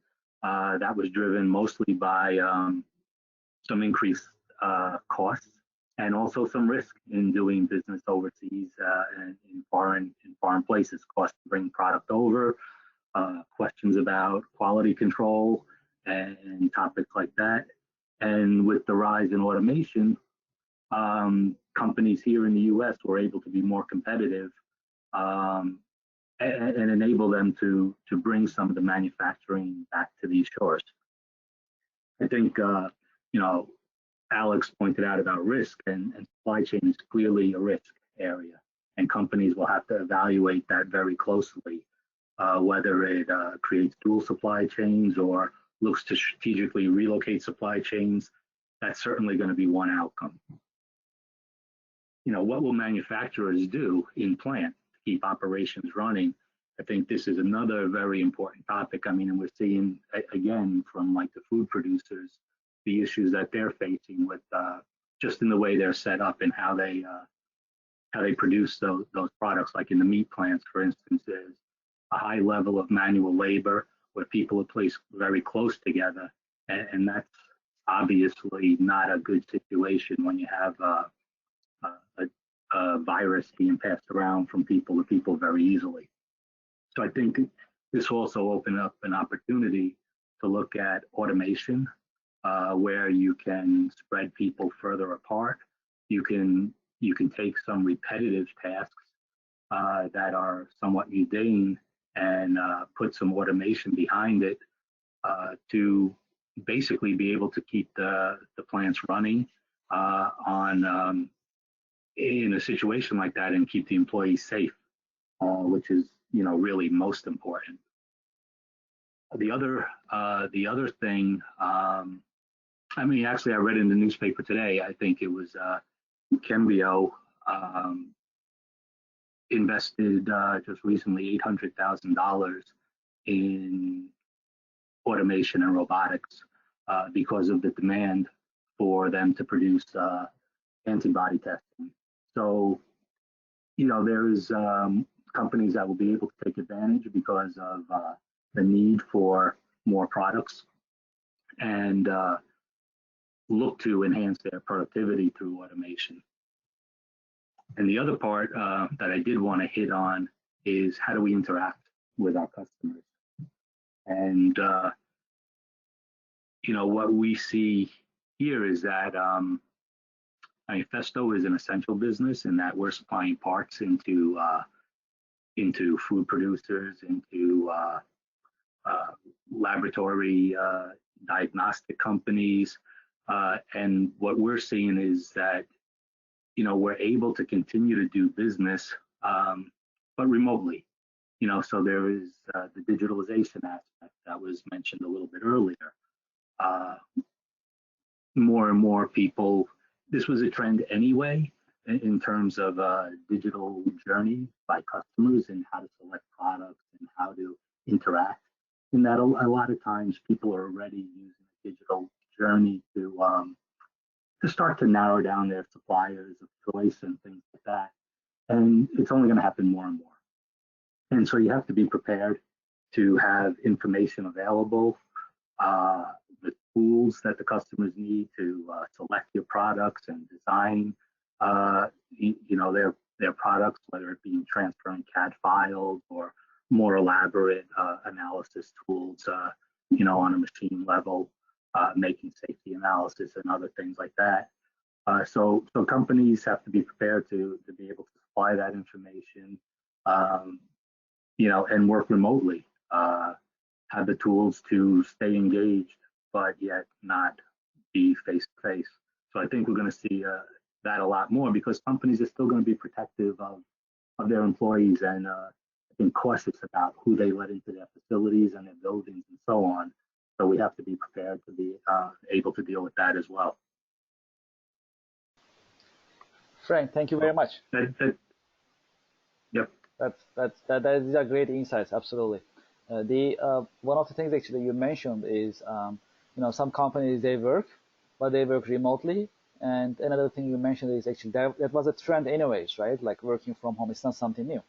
[SPEAKER 6] That was driven mostly by some increased costs and also some risk in doing business overseas and in foreign places. Cost to bring product over, questions about quality control and topics like that. And with the rise in automation, companies here in the US were able to be more competitive and enable them to bring some of the manufacturing back to these shores. I think, Alex pointed out about risk, and supply chain is clearly a risk area, and companies will have to evaluate that very closely, whether it creates dual supply chains or looks to strategically relocate supply chains. That's certainly going to be one outcome. What will manufacturers do in plant to keep operations running? I think this is another very important topic. I mean, and we're seeing, again, from like the food producers, the issues that they're facing with just in the way they're set up and how they produce those products. Like in the meat plants, for instance, there's a high level of manual labor where people are placed very close together, and that's obviously not a good situation when you have a virus being passed around from people to people very easily. So I think this also opened up an opportunity to look at automation, where you can spread people further apart. You can take some repetitive tasks that are somewhat mundane and put some automation behind it to basically be able to keep the plants running on in a situation like that and keep the employees safe, which is really most important. The other thing, I mean, actually, I read in the newspaper today. I think it was Cambio invested just recently $800,000 in automation and robotics because of the demand for them to produce antibody testing. So, there's companies that will be able to take advantage because of the need for more products and look to enhance their productivity through automation. And the other part that I did want to hit on is how do we interact with our customers? And, what we see here is that Festo is an essential business in that we're supplying parts into food producers, into laboratory diagnostic companies. And what we're seeing is that, we're able to continue to do business, but remotely. So there is the digitalization aspect that was mentioned a little bit earlier. More and more people, this was a trend anyway, in terms of digital journey by customers and how to select products and how to interact. In that, a lot of times people are already using a digital journey to start to narrow down their suppliers of choice and things like that. And it's only going to happen more and more. And so you have to be prepared to have information available, the tools that the customers need to select your products and design, their products, whether it be transferring CAD files or more elaborate analysis tools, on a machine level, making safety analysis and other things like that. So companies have to be prepared to be able to supply that information, and work remotely, have the tools to stay engaged, but yet not be face to face. So I think we're going to see that a lot more because companies are still going to be protective of their employees and I think cautious about who they let into their facilities and their buildings and so on. So we have to be prepared to be able to deal with that as well.
[SPEAKER 1] Frank, thank you very much.
[SPEAKER 6] Yep.
[SPEAKER 1] That is a great insights. Absolutely. One of the things actually you mentioned is, some companies they work remotely, and another thing you mentioned is actually that was a trend anyways, right? Like working from home, it's not something new,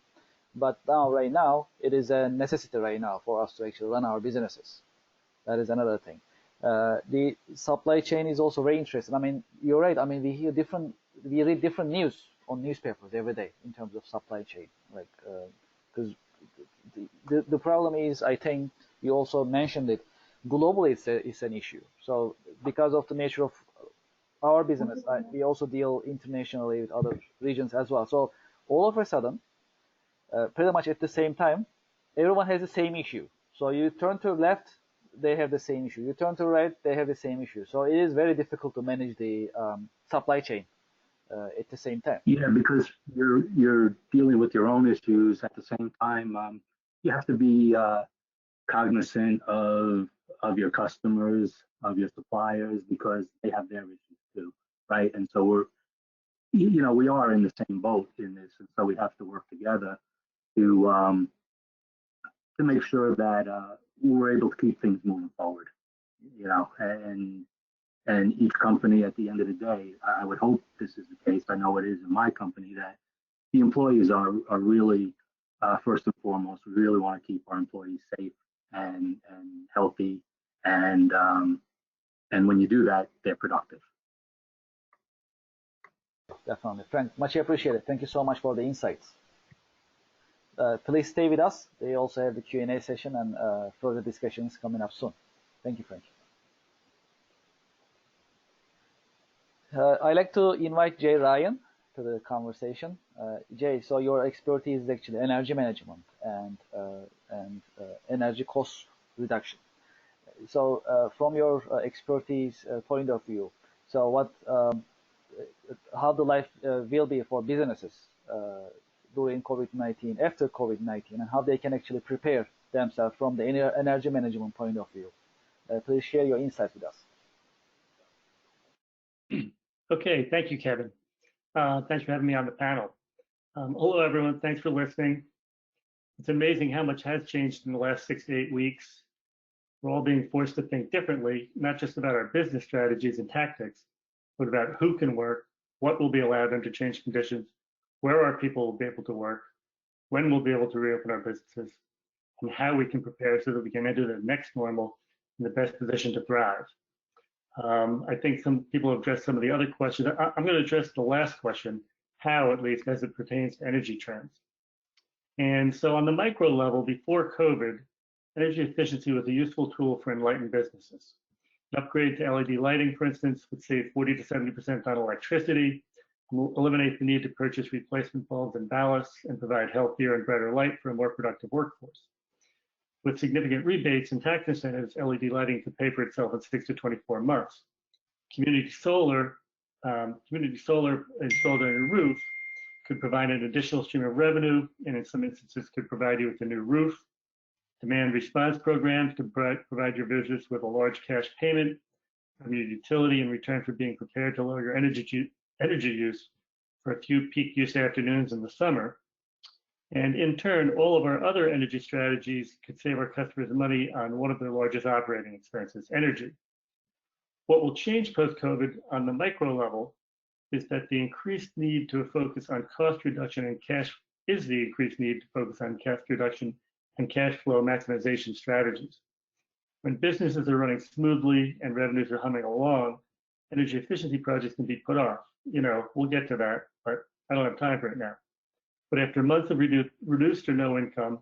[SPEAKER 1] but right now it is a necessity right now for us to actually run our businesses. That is another thing. The supply chain is also very interesting. I mean, you're right. I mean, we read different news on newspapers every day in terms of supply chain, like because the problem is, I think you also mentioned it, globally it's an issue. So because of the nature of our business, we also deal internationally with other regions as well. So all of a sudden, pretty much at the same time, everyone has the same issue. So you turn to the left, they have the same issue. You turn to the right, they have the same issue. So it is very difficult to manage the supply chain at the same time.
[SPEAKER 6] Yeah, because you're dealing with your own issues at the same time. You have to be cognizant of your customers, of your suppliers, because they have their issues too, right? And so we are in the same boat in this, and so we have to work together to make sure that we're able to keep things moving forward, and each company at the end of the day, I would hope this is the case. I know it is in my company that the employees are really first and foremost. We really want to keep our employees safe and healthy, and when you do that, they're productive.
[SPEAKER 1] Definitely, Frank. Much appreciated. Thank you so much for the insights. Please stay with us. They also have the Q&A session and further discussions coming up soon. Thank you, Frank. I'd like to invite Jay Ryan. to the conversation. Jay, so your expertise is actually energy management and energy cost reduction. So from your expertise point of view, so how the life will be for businesses during COVID-19, after COVID-19, and how they can actually prepare themselves from the energy management point of view. Please share your insights with us.
[SPEAKER 7] Okay, thank you, Kevin. Thanks for having me on the panel. Hello, everyone. Thanks for listening. It's amazing how much has changed in the last 6 to 8 weeks. We're all being forced to think differently, not just about our business strategies and tactics, but about who can work, what will be allowed under changed conditions, where our people will be able to work, when we'll be able to reopen our businesses, and how we can prepare so that we can enter the next normal in the best position to thrive. I think some people have addressed some of the other questions. I'm going to address the last question, how, at least, as it pertains to energy trends. And so on the micro level, before COVID, energy efficiency was a useful tool for enlightened businesses. An upgrade to LED lighting, for instance, would save 40 to 70% on electricity, will eliminate the need to purchase replacement bulbs and ballasts, and provide healthier and brighter light for a more productive workforce. With significant rebates and tax incentives, LED lighting could pay for itself in 6 to 24 months. Community solar installed on your roof could provide an additional stream of revenue, and in some instances could provide you with a new roof. Demand response programs could provide your visitors with a large cash payment from your utility in return for being prepared to lower your energy use for a few peak use afternoons in the summer. And in turn, all of our other energy strategies could save our customers money on one of their largest operating expenses, energy. What will change post-COVID on the micro level is that the increased need to focus on cost reduction and cash flow maximization strategies. When businesses are running smoothly and revenues are humming along, energy efficiency projects can be put off. We'll get to that, but I don't have time for it now. But after months of reduced or no income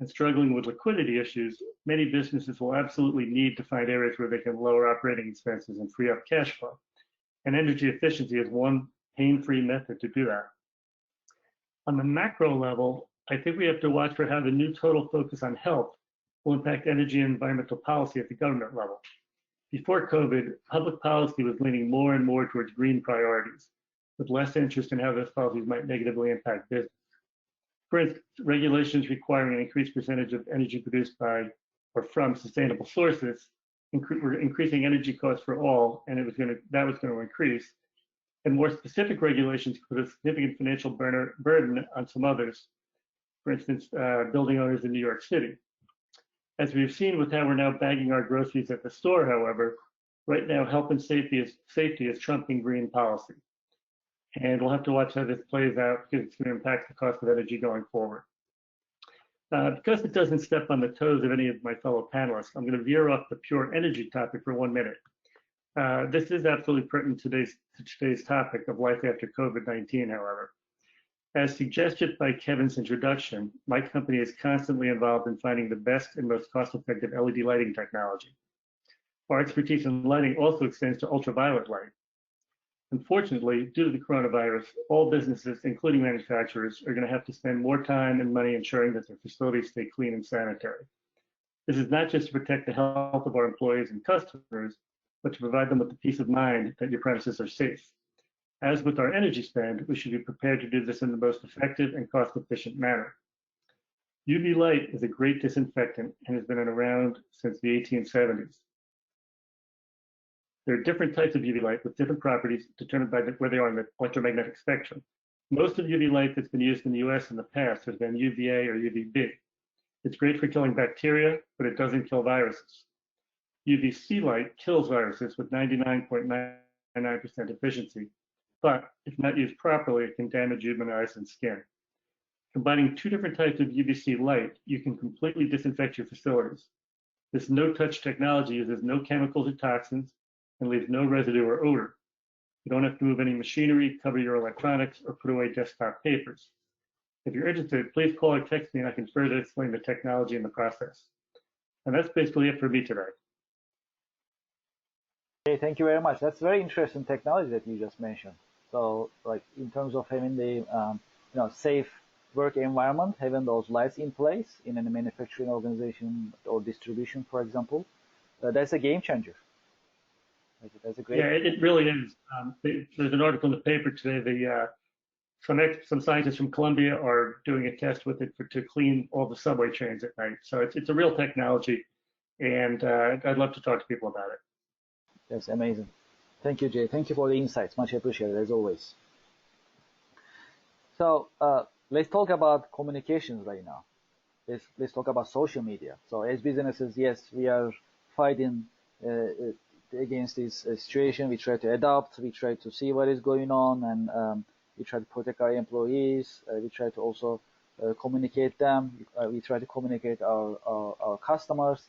[SPEAKER 7] and struggling with liquidity issues, many businesses will absolutely need to find areas where they can lower operating expenses and free up cash flow. And energy efficiency is one pain-free method to do that. On the macro level, I think we have to watch for how the new total focus on health will impact energy and environmental policy at the government level. Before COVID, public policy was leaning more and more towards green priorities, with less interest in how those policies might negatively impact business. For instance, regulations requiring an increased percentage of energy produced by or from sustainable sources were increasing energy costs for all, and that was going to increase. And more specific regulations put a significant financial burden on some others. For instance, building owners in New York City. As we've seen with how we're now bagging our groceries at the store, however, right now health and safety is trumping green policy. And we'll have to watch how this plays out because it's going to impact the cost of energy going forward. Because it doesn't step on the toes of any of my fellow panelists, I'm going to veer off the pure energy topic for 1 minute. This is absolutely pertinent to today's topic of life after COVID-19, however. As suggested by Kevin's introduction, my company is constantly involved in finding the best and most cost-effective LED lighting technology. Our expertise in lighting also extends to ultraviolet light. Unfortunately, due to the coronavirus, all businesses, including manufacturers, are going to have to spend more time and money ensuring that their facilities stay clean and sanitary. This is not just to protect the health of our employees and customers, but to provide them with the peace of mind that your premises are safe. As with our energy spend, we should be prepared to do this in the most effective and cost-efficient manner. UV light is a great disinfectant and has been around since the 1870s. There are different types of UV light with different properties determined by where they are in the electromagnetic spectrum. Most of UV light that's been used in the US in the past has been UVA or UVB. It's great for killing bacteria, but it doesn't kill viruses. UVC light kills viruses with 99.99% efficiency, but if not used properly, it can damage human eyes and skin. Combining two different types of UVC light, you can completely disinfect your facilities. This no-touch technology uses no chemicals or toxins and leaves no residue or odor. You don't have to move any machinery, cover your electronics, or put away desktop papers. If you're interested, please call or text me and I can further explain the technology and the process. And that's basically it for me today.
[SPEAKER 1] Okay, thank you very much. That's very interesting technology that you just mentioned. So like in terms of having the safe work environment, having those lights in place in a manufacturing organization or distribution, for example, that's a game changer. That's a great.
[SPEAKER 7] Yeah, it really is. There's an article in the paper today. Some scientists from Columbia are doing a test with it to clean all the subway trains at night. So it's a real technology, and I'd love to talk to people about it.
[SPEAKER 1] That's amazing. Thank you, Jay. Thank you for the insights. Much appreciated, as always. So let's talk about communications right now. Let's talk about social media. So as businesses, yes, we are fighting against this situation. We try to adapt. We try to see what is going on, and we try to protect our employees. We try to also communicate them. We try to communicate our customers.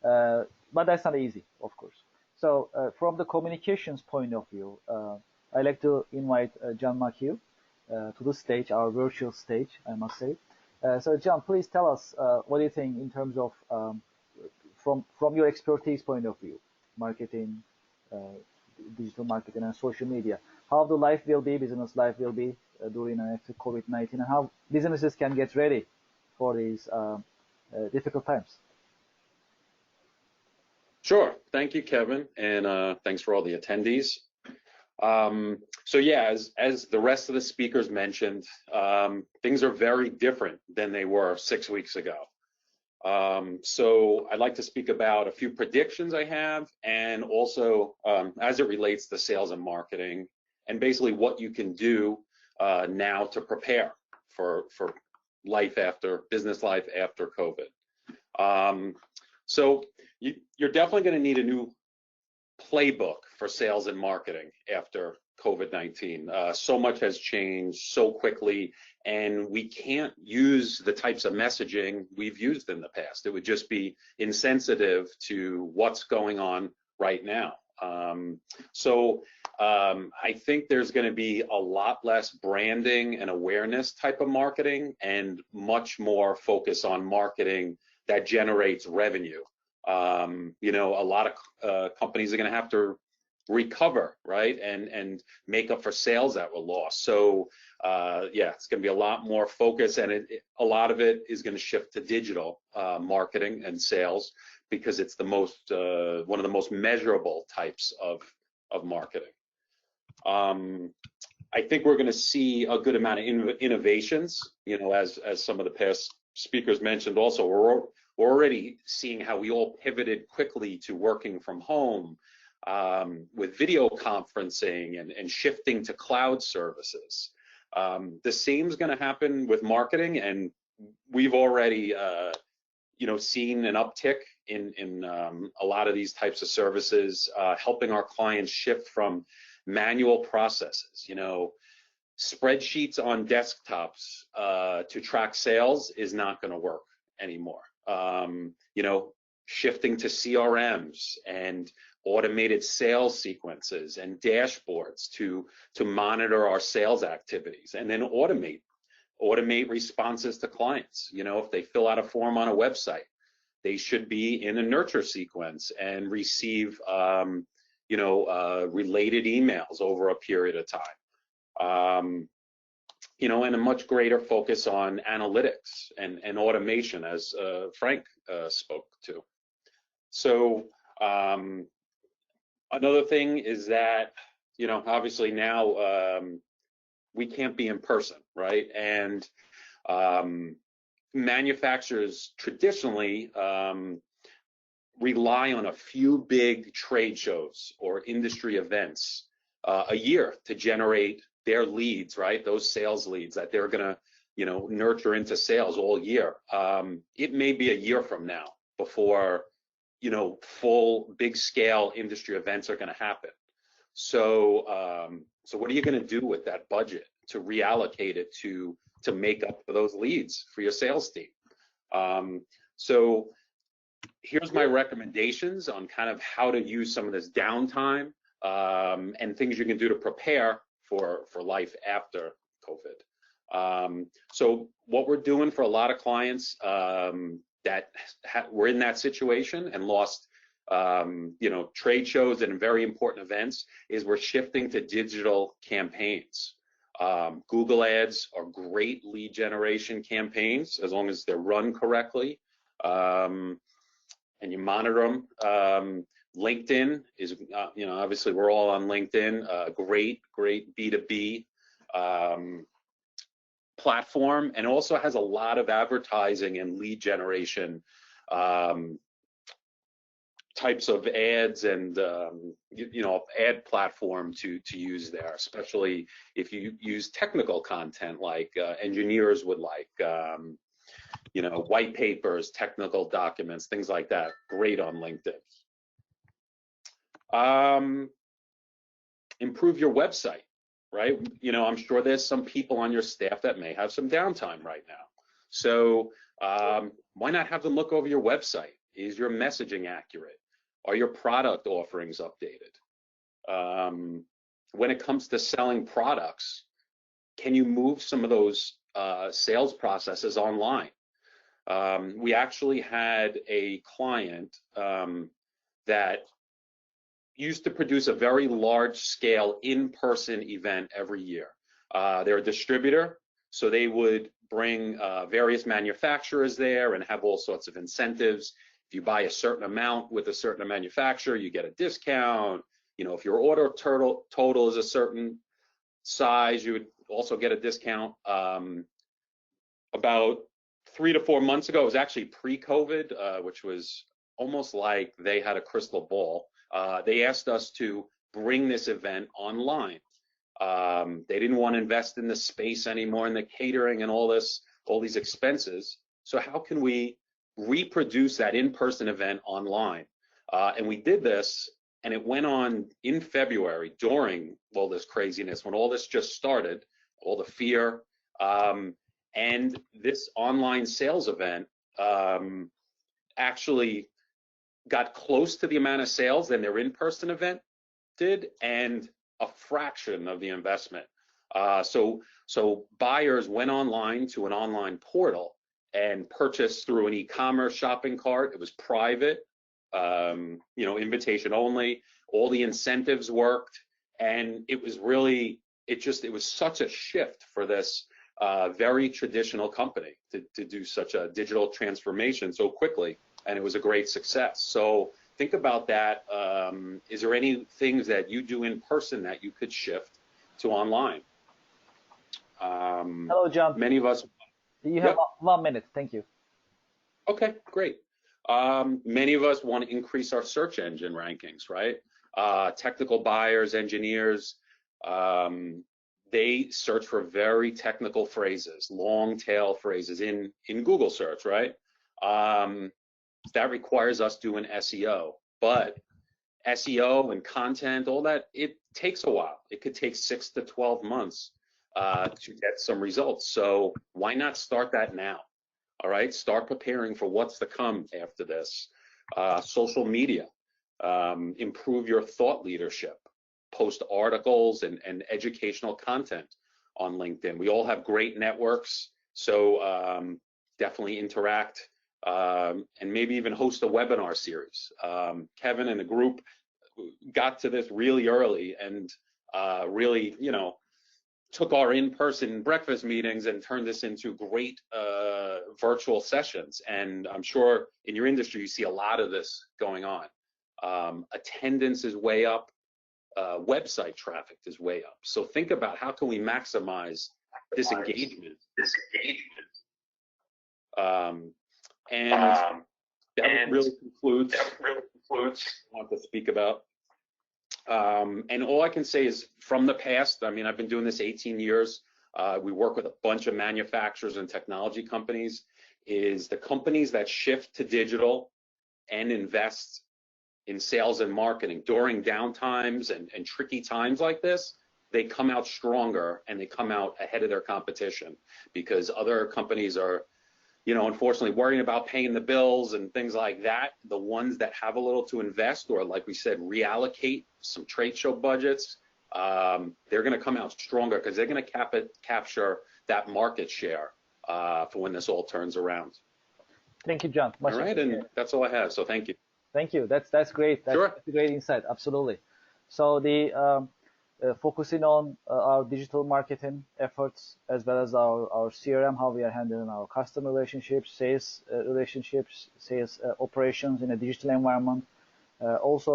[SPEAKER 1] But that's not easy, of course. So from the communications point of view, I'd like to invite John McHugh to the stage, our virtual stage, I must say. So John, please tell us what do you think in terms of from your expertise point of view, marketing, digital marketing, and social media, how the life will be, business life will be during and after COVID-19, and how businesses can get ready for these difficult times.
[SPEAKER 8] Sure. Thank you, Kevin, and thanks for all the attendees. So yeah, as the rest of the speakers mentioned, things are very different than they were 6 weeks ago. So I'd like to speak about a few predictions I have, and also as it relates to sales and marketing, and basically what you can do now to prepare for business life after COVID. So you're definitely going to need a new playbook for sales and marketing after COVID-19. So much has changed so quickly, and we can't use the types of messaging we've used in the past. It would just be insensitive to what's going on right now. I think there's going to be a lot less branding and awareness type of marketing, and much more focus on marketing that generates revenue. A lot of companies are going to have to recover, right, and make up for sales that were lost. So yeah, it's going to be a lot more focus, and a lot of it is going to shift to digital marketing and sales, because it's one of the most measurable types of marketing. I think we're going to see a good amount of innovations, as some of the past speakers mentioned. Also, we're already seeing how we all pivoted quickly to working from home, with video conferencing and shifting to cloud services. The same is going to happen with marketing, and we've already seen an uptick in a lot of these types of services, helping our clients shift from manual processes. Spreadsheets on desktops to track sales is not going to work anymore. Shifting to CRMs and automated sales sequences and dashboards to monitor our sales activities, and then automate responses to clients. If they fill out a form on a website, they should be in a nurture sequence and receive related emails over a period of time. And a much greater focus on analytics and automation, as Frank spoke to. So another thing is that, obviously now we can't be in person, right? And manufacturers traditionally rely on a few big trade shows or industry events a year to generate their leads, right? Those sales leads that they're going to, nurture into sales all year. It may be a year from now before, full big scale industry events are going to happen. So, what are you going to do with that budget to reallocate it to make up for those leads for your sales team? So here's my recommendations on kind of how to use some of this downtime and things you can do to prepare for life after COVID. So what we're doing for a lot of clients that were in that situation and lost trade shows and very important events, is we're shifting to digital campaigns. Google ads are great lead generation campaigns as long as they're run correctly, and you monitor them. LinkedIn is, obviously we're all on LinkedIn, great B2B platform, and also has a lot of advertising and lead generation types of ads and ad platform to use there, especially if you use technical content like engineers would like, white papers, technical documents, things like that. Great on LinkedIn. Improve your website, right? I'm sure there's some people on your staff that may have some downtime right now. So why not have them look over your website? Is your messaging accurate? Are your product offerings updated? When it comes to selling products, can you move some of those sales processes online? We actually had a client that used to produce a very large-scale in-person event every year. They're a distributor, so they would bring various manufacturers there and have all sorts of incentives. If you buy a certain amount with a certain manufacturer, you get a discount. If your order total is a certain size, you would also get a discount. About 3 to 4 months ago, it was actually pre-COVID, which was almost like they had a crystal ball. They asked us to bring this event online. They didn't want to invest in the space anymore, in the catering and all these expenses. So how can we reproduce that in-person event online? And we did this, and it went on in February during all this craziness, when all this just started, all the fear. And this online sales event actually got close to the amount of sales than their in-person event did, and a fraction of the investment. So buyers went online to an online portal and purchased through an e-commerce shopping cart. It was private, invitation only. All the incentives worked, and it was such a shift for this very traditional company to do such a digital transformation so quickly, and it was a great success. So think about that. Is there any things that you do in person that you could shift to online?
[SPEAKER 1] Hello, John.
[SPEAKER 8] Many of us.
[SPEAKER 1] You have 1 minute. Thank you.
[SPEAKER 8] Okay, great. Many of us want to increase our search engine rankings, right? Technical buyers, engineers, they search for very technical phrases, long tail phrases in Google search, right? That requires us doing SEO, but SEO and content, all that, it takes a while. It could take 6 to 12 months to get some results. So why not start that now? All right, start preparing for what's to come after this. Social media, improve your thought leadership, post articles and educational content on LinkedIn. We all have great networks, so definitely interact, and maybe even host a webinar series. Kevin and the group got to this really early and really, took our in-person breakfast meetings and turned this into great virtual sessions. And I'm sure in your industry, you see a lot of this going on. Attendance is way up. Website traffic is way up. So think about how can we maximize this engagement. And that really concludes what I want to speak about. And all I can say is from the past, I mean, I've been doing this 18 years. We work with a bunch of manufacturers and technology companies. Is the companies that shift to digital and invest in sales and marketing during downtimes and tricky times like this, they come out stronger and they come out ahead of their competition, because other companies are, unfortunately worrying about paying the bills and things like that. The ones that have a little to invest, or like we said, reallocate some trade show budgets, they're going to come out stronger because they're going to capture that market share for when this all turns around.
[SPEAKER 1] Thank you, John.
[SPEAKER 8] All right, and that's all I have. So thank you.
[SPEAKER 1] Thank you. That's great. That's
[SPEAKER 8] Sure.
[SPEAKER 1] a great insight. Absolutely. So the focusing on our digital marketing efforts as well as our CRM, how we are handling our customer relationships, sales relationships, sales operations in a digital environment. Also,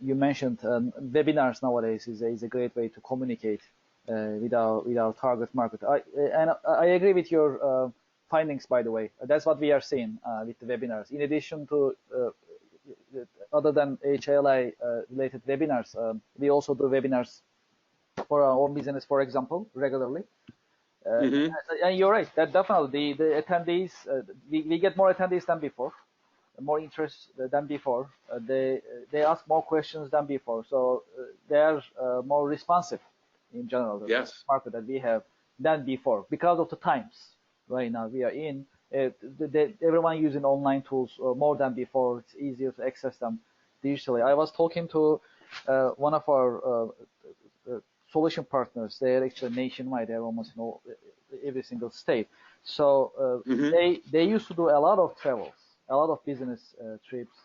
[SPEAKER 1] you mentioned webinars nowadays is a great way to communicate with our target market. I agree with your findings, by the way. That's what we are seeing with the webinars. In addition to other than HLI related webinars, we also do webinars for our own business, for example, regularly. And you're right, that definitely the attendees, we get more attendees than before, more interest than before. They ask more questions than before, so they are more responsive in general. The market that we have than before because of the times right now we are in. Everyone using online tools more than before. It's easier to access them digitally. I was talking to one of our solution partners. They're actually nationwide. They're almost in every single state. So they used to do a lot of travels, a lot of business trips.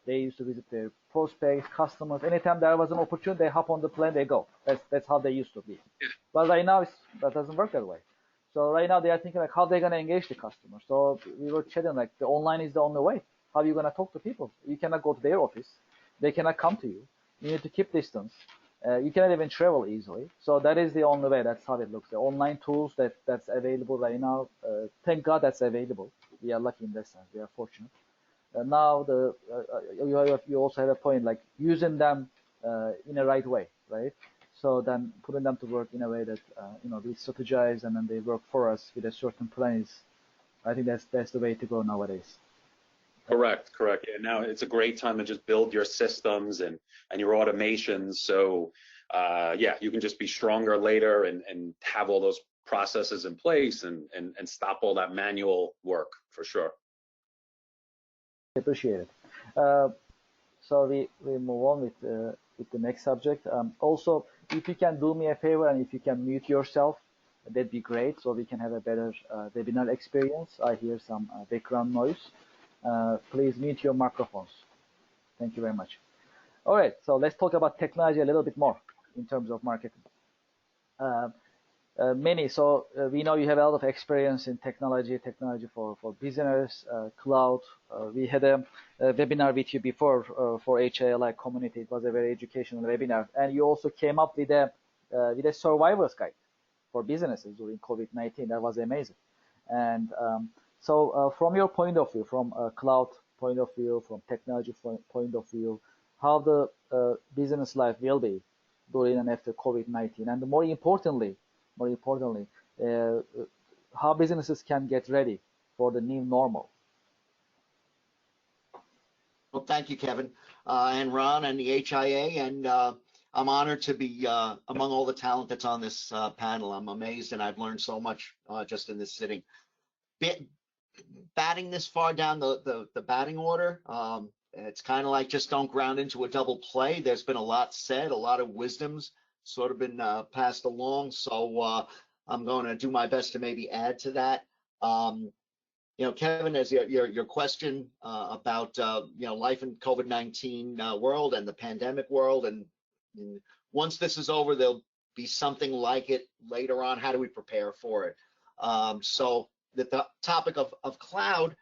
[SPEAKER 1] They used to visit their prospects, customers. Anytime there was an opportunity, they hop on the plane, they go. That's how they used to be. But right now, that doesn't work that way. So right now they are thinking like how they're going to engage the customer. So we were chatting like the online is the only way. How are you going to talk to people? You cannot go to their office. They cannot come to you. You need to keep distance. You cannot even travel easily. So that is the only way. That's how it looks. The online tools that's available right now. Thank God that's available. We are lucky in that sense. We are fortunate. Now you also have a point like using them in the right way, right? So then putting them to work in a way that we strategize and then they work for us with a certain plan is, I think that's the way to go nowadays.
[SPEAKER 8] Correct. Yeah, now it's a great time to just build your systems and your automations. So you can just be stronger later and have all those processes in place and stop all that manual work for sure.
[SPEAKER 1] Appreciate it. So we move on with the next subject. Also, if you can do me a favor and if you can mute yourself, that'd be great. So we can have a better webinar experience. I hear some background noise. Please mute your microphones. Thank you very much. All right. So let's talk about technology a little bit more in terms of marketing. So we know you have a lot of experience in technology for business, cloud. We had a webinar with you before for HLI community. It was a very educational webinar, and you also came up with a survivor's guide for businesses during COVID-19. That was amazing. And so from your point of view, from a cloud point of view, from technology point of view, how the business life will be during and after COVID-19, and more importantly, how businesses can get ready for the new normal.
[SPEAKER 9] Well, thank you, Kevin, and Ron, and the HIA, and I'm honored to be among all the talent that's on this panel. I'm amazed, and I've learned so much just in this sitting. Batting this far down the batting order, it's kind of like just don't ground into a double play. There's been a lot said, a lot of wisdom's sort of been passed along, so I'm going to do my best to maybe add to that. Kevin, as your question about life in COVID-19 world and the pandemic world, and once this is over, there'll be something like it later on. How do we prepare for it? So the topic of cloud,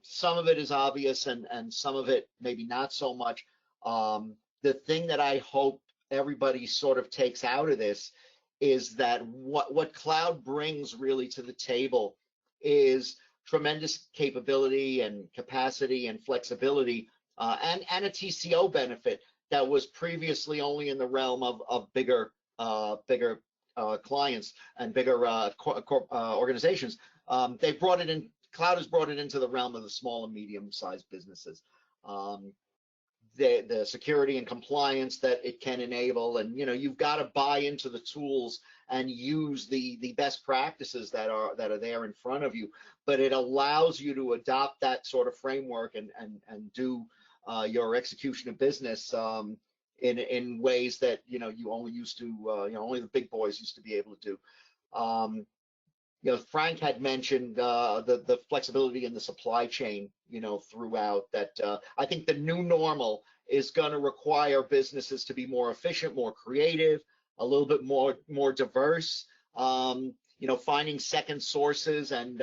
[SPEAKER 9] some of it is obvious, and some of it maybe not so much. The thing that I hope everybody sort of takes out of this is that what cloud brings really to the table is tremendous capability and capacity and flexibility, and a TCO benefit that was previously only in the realm of bigger clients and bigger organizations. They brought it in. Cloud has brought it into the realm of the small and medium-sized businesses. The security and compliance that it can enable, and you've got to buy into the tools and use the best practices that are there in front of you. But it allows you to adopt that sort of framework and do your execution of business in ways that you only used to only the big boys used to be able to do. Frank had mentioned the flexibility in the supply chain, throughout that. I think the new normal is going to require businesses to be more efficient, more creative, a little bit more diverse. Finding second sources and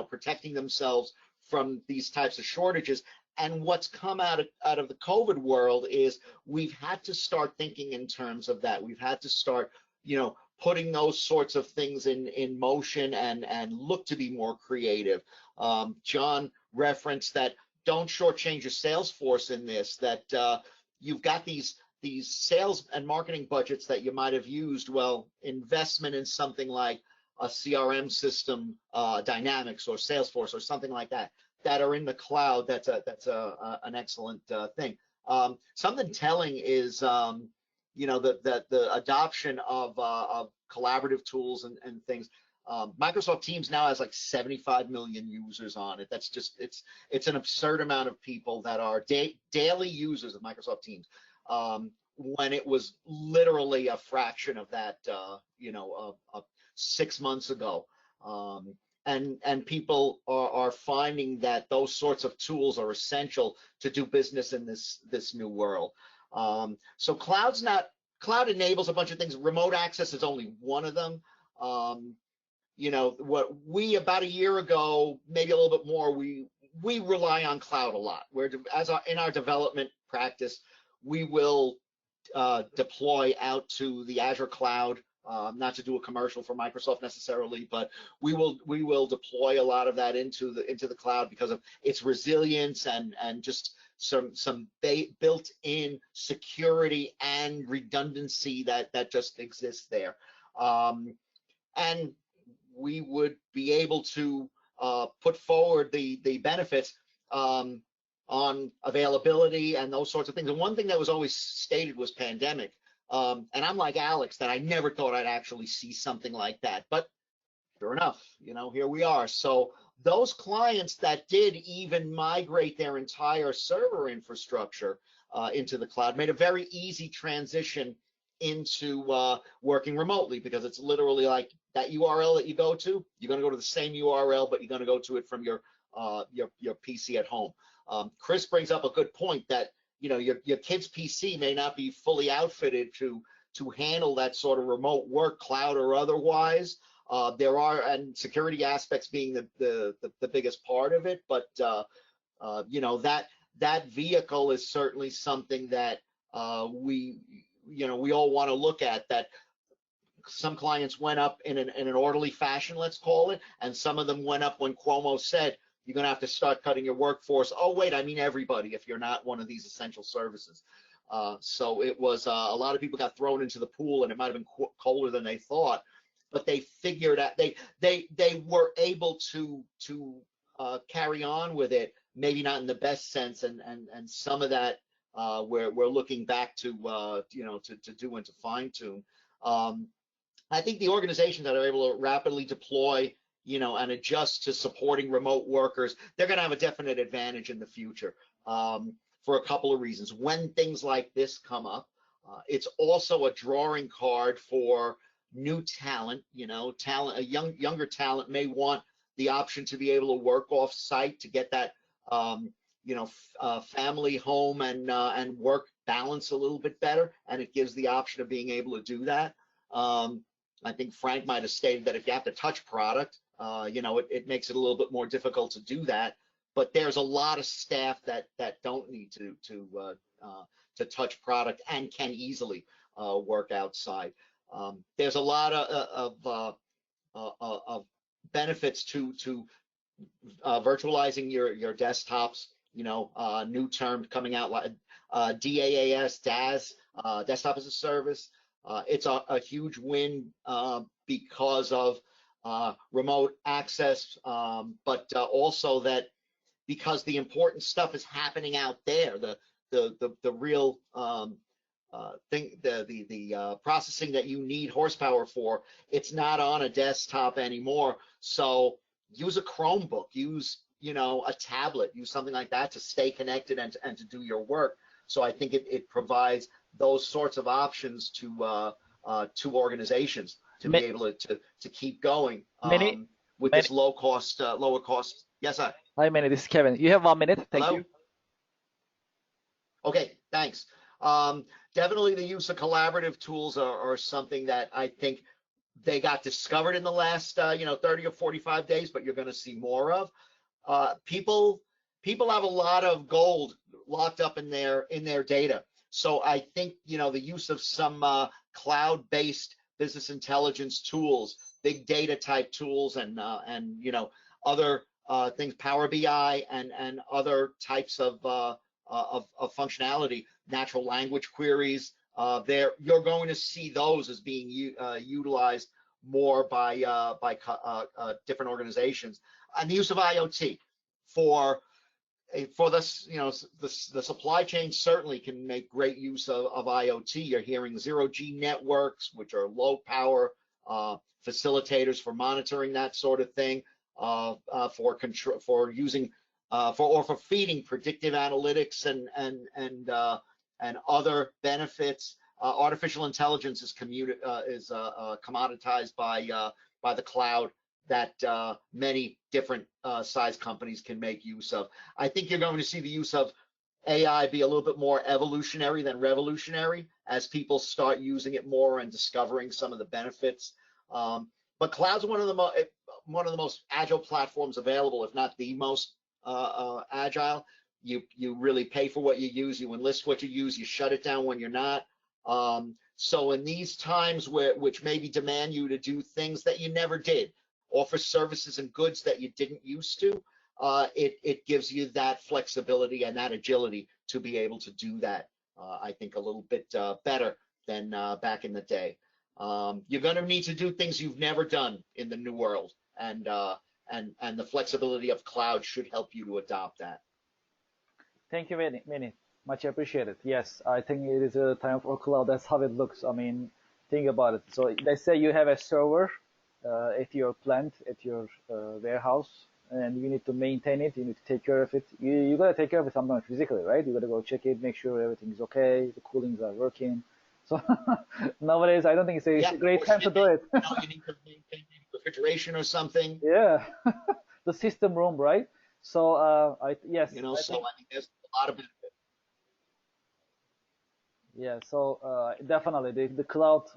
[SPEAKER 9] protecting themselves from these types of shortages. And what's come out of the COVID world is we've had to start thinking in terms of that. We've had to start, putting those sorts of things in motion and look to be more creative. John referenced that don't shortchange your sales force in this, that you've got these sales and marketing budgets that you might have used. Well, investment in something like a CRM system, Dynamics or Salesforce or something like that are in the cloud. That's an excellent thing. Something telling is the adoption of collaborative tools and things. Microsoft Teams now has like 75 million users on it. That's just it's an absurd amount of people that are daily users of Microsoft Teams. When it was literally a fraction of that, 6 months ago. And people are finding that those sorts of tools are essential to do business in this new world. So cloud enables a bunch of things. Remote access is only one of them. What we about a year ago, maybe a little bit more, we rely on cloud a lot. In our development practice, we will deploy out to the Azure cloud. Not to do a commercial for Microsoft necessarily, but we will deploy a lot of that into the cloud because of its resilience and just some built-in security and redundancy that just exists there. And we would be able to put forward the benefits on availability and those sorts of things. And one thing that was always stated was pandemic. And I'm like Alex, that I never thought I'd actually see something like that. But sure enough, here we are. So those clients that did even migrate their entire server infrastructure into the cloud made a very easy transition into working remotely, because it's literally like that URL that you go to, you're going to go to the same URL, but you're going to go to it from your PC at home. Chris brings up a good point that your kid's PC may not be fully outfitted to handle that sort of remote work, cloud or otherwise. There are, and security aspects being the biggest part of it, but that vehicle is certainly something that we all want to look at. That some clients went up in an orderly fashion, let's call it, and some of them went up when Cuomo said, you're going to have to start cutting your workforce. Oh, wait, I mean everybody if you're not one of these essential services. So it was a lot of people got thrown into the pool, and it might have been colder than they thought, but they figured out they were able to carry on with it, maybe not in the best sense, and some of that we're looking back to to do and to fine tune. I think the organizations that are able to rapidly deploy and adjust to supporting remote workers, they're going to have a definite advantage in the future for a couple of reasons. When things like this come up, it's also a drawing card for new talent. A younger talent may want the option to be able to work off site to get that family, home, and work balance a little bit better, and it gives the option of being able to do that. I think Frank might have stated that if you have to touch product, it makes it a little bit more difficult to do that. But there's a lot of staff that don't need to touch product and can easily work outside. There's a lot of benefits to virtualizing your desktops. New term coming out like DAS, desktop as a service. It's a huge win because of remote access, but also that because the important stuff is happening out there, the real thing, the processing that you need horsepower for, it's not on a desktop anymore. So use a Chromebook, use a tablet, use something like that to stay connected and to do your work. So I think it provides those sorts of options to organizations to be able to keep going. with this lower cost. Yes, sir.
[SPEAKER 1] Hi, Manny. This is Kevin. You have 1 minute. Thank
[SPEAKER 9] Hello?
[SPEAKER 1] you.
[SPEAKER 9] Okay, thanks. Definitely the use of collaborative tools are something that I think they got discovered in the last 30 or 45 days, but you're going to see more of. People have a lot of gold locked up in their data. So I think the use of some cloud-based business intelligence tools, big data type tools, and other things, Power BI and other types of functionality, natural language queries. You're going to see those as being utilized more by different organizations. And the use of IoT for this, the supply chain certainly can make great use of IoT. You're hearing 0G networks, which are low power facilitators for monitoring that sort of thing, for control, for using, for feeding predictive analytics and other benefits. Artificial intelligence is commoditized by the cloud that many different size companies can make use of. I think you're going to see the use of AI be a little bit more evolutionary than revolutionary as people start using it more and discovering some of the benefits. But cloud's one of the most agile platforms available, if not the most agile. You really pay for what you use, you enlist what you use, you shut it down when you're not. So in these times which maybe demand you to do things that you never did, offer services and goods that you didn't used to, it gives you that flexibility and that agility to be able to do that, I think, a little bit better than back in the day. You're going to need to do things you've never done in the new world, and the flexibility of cloud should help you to adopt that.
[SPEAKER 1] Thank you, Manny. Much appreciated. Yes, I think it is a time for cloud. That's how it looks. I mean, think about it. So let's say you have a server at your plant, at your warehouse, and you need to maintain it. You need to take care of it. You gotta take care of it sometimes physically, right? You gotta go check it, make sure everything is okay, the coolings are working. So nowadays, I don't think it's a great time to do it.
[SPEAKER 9] You need to maintain refrigeration or something.
[SPEAKER 1] Yeah, the system room, right? So yes.
[SPEAKER 9] So I think there's a lot of benefit.
[SPEAKER 1] Yeah, so definitely the cloud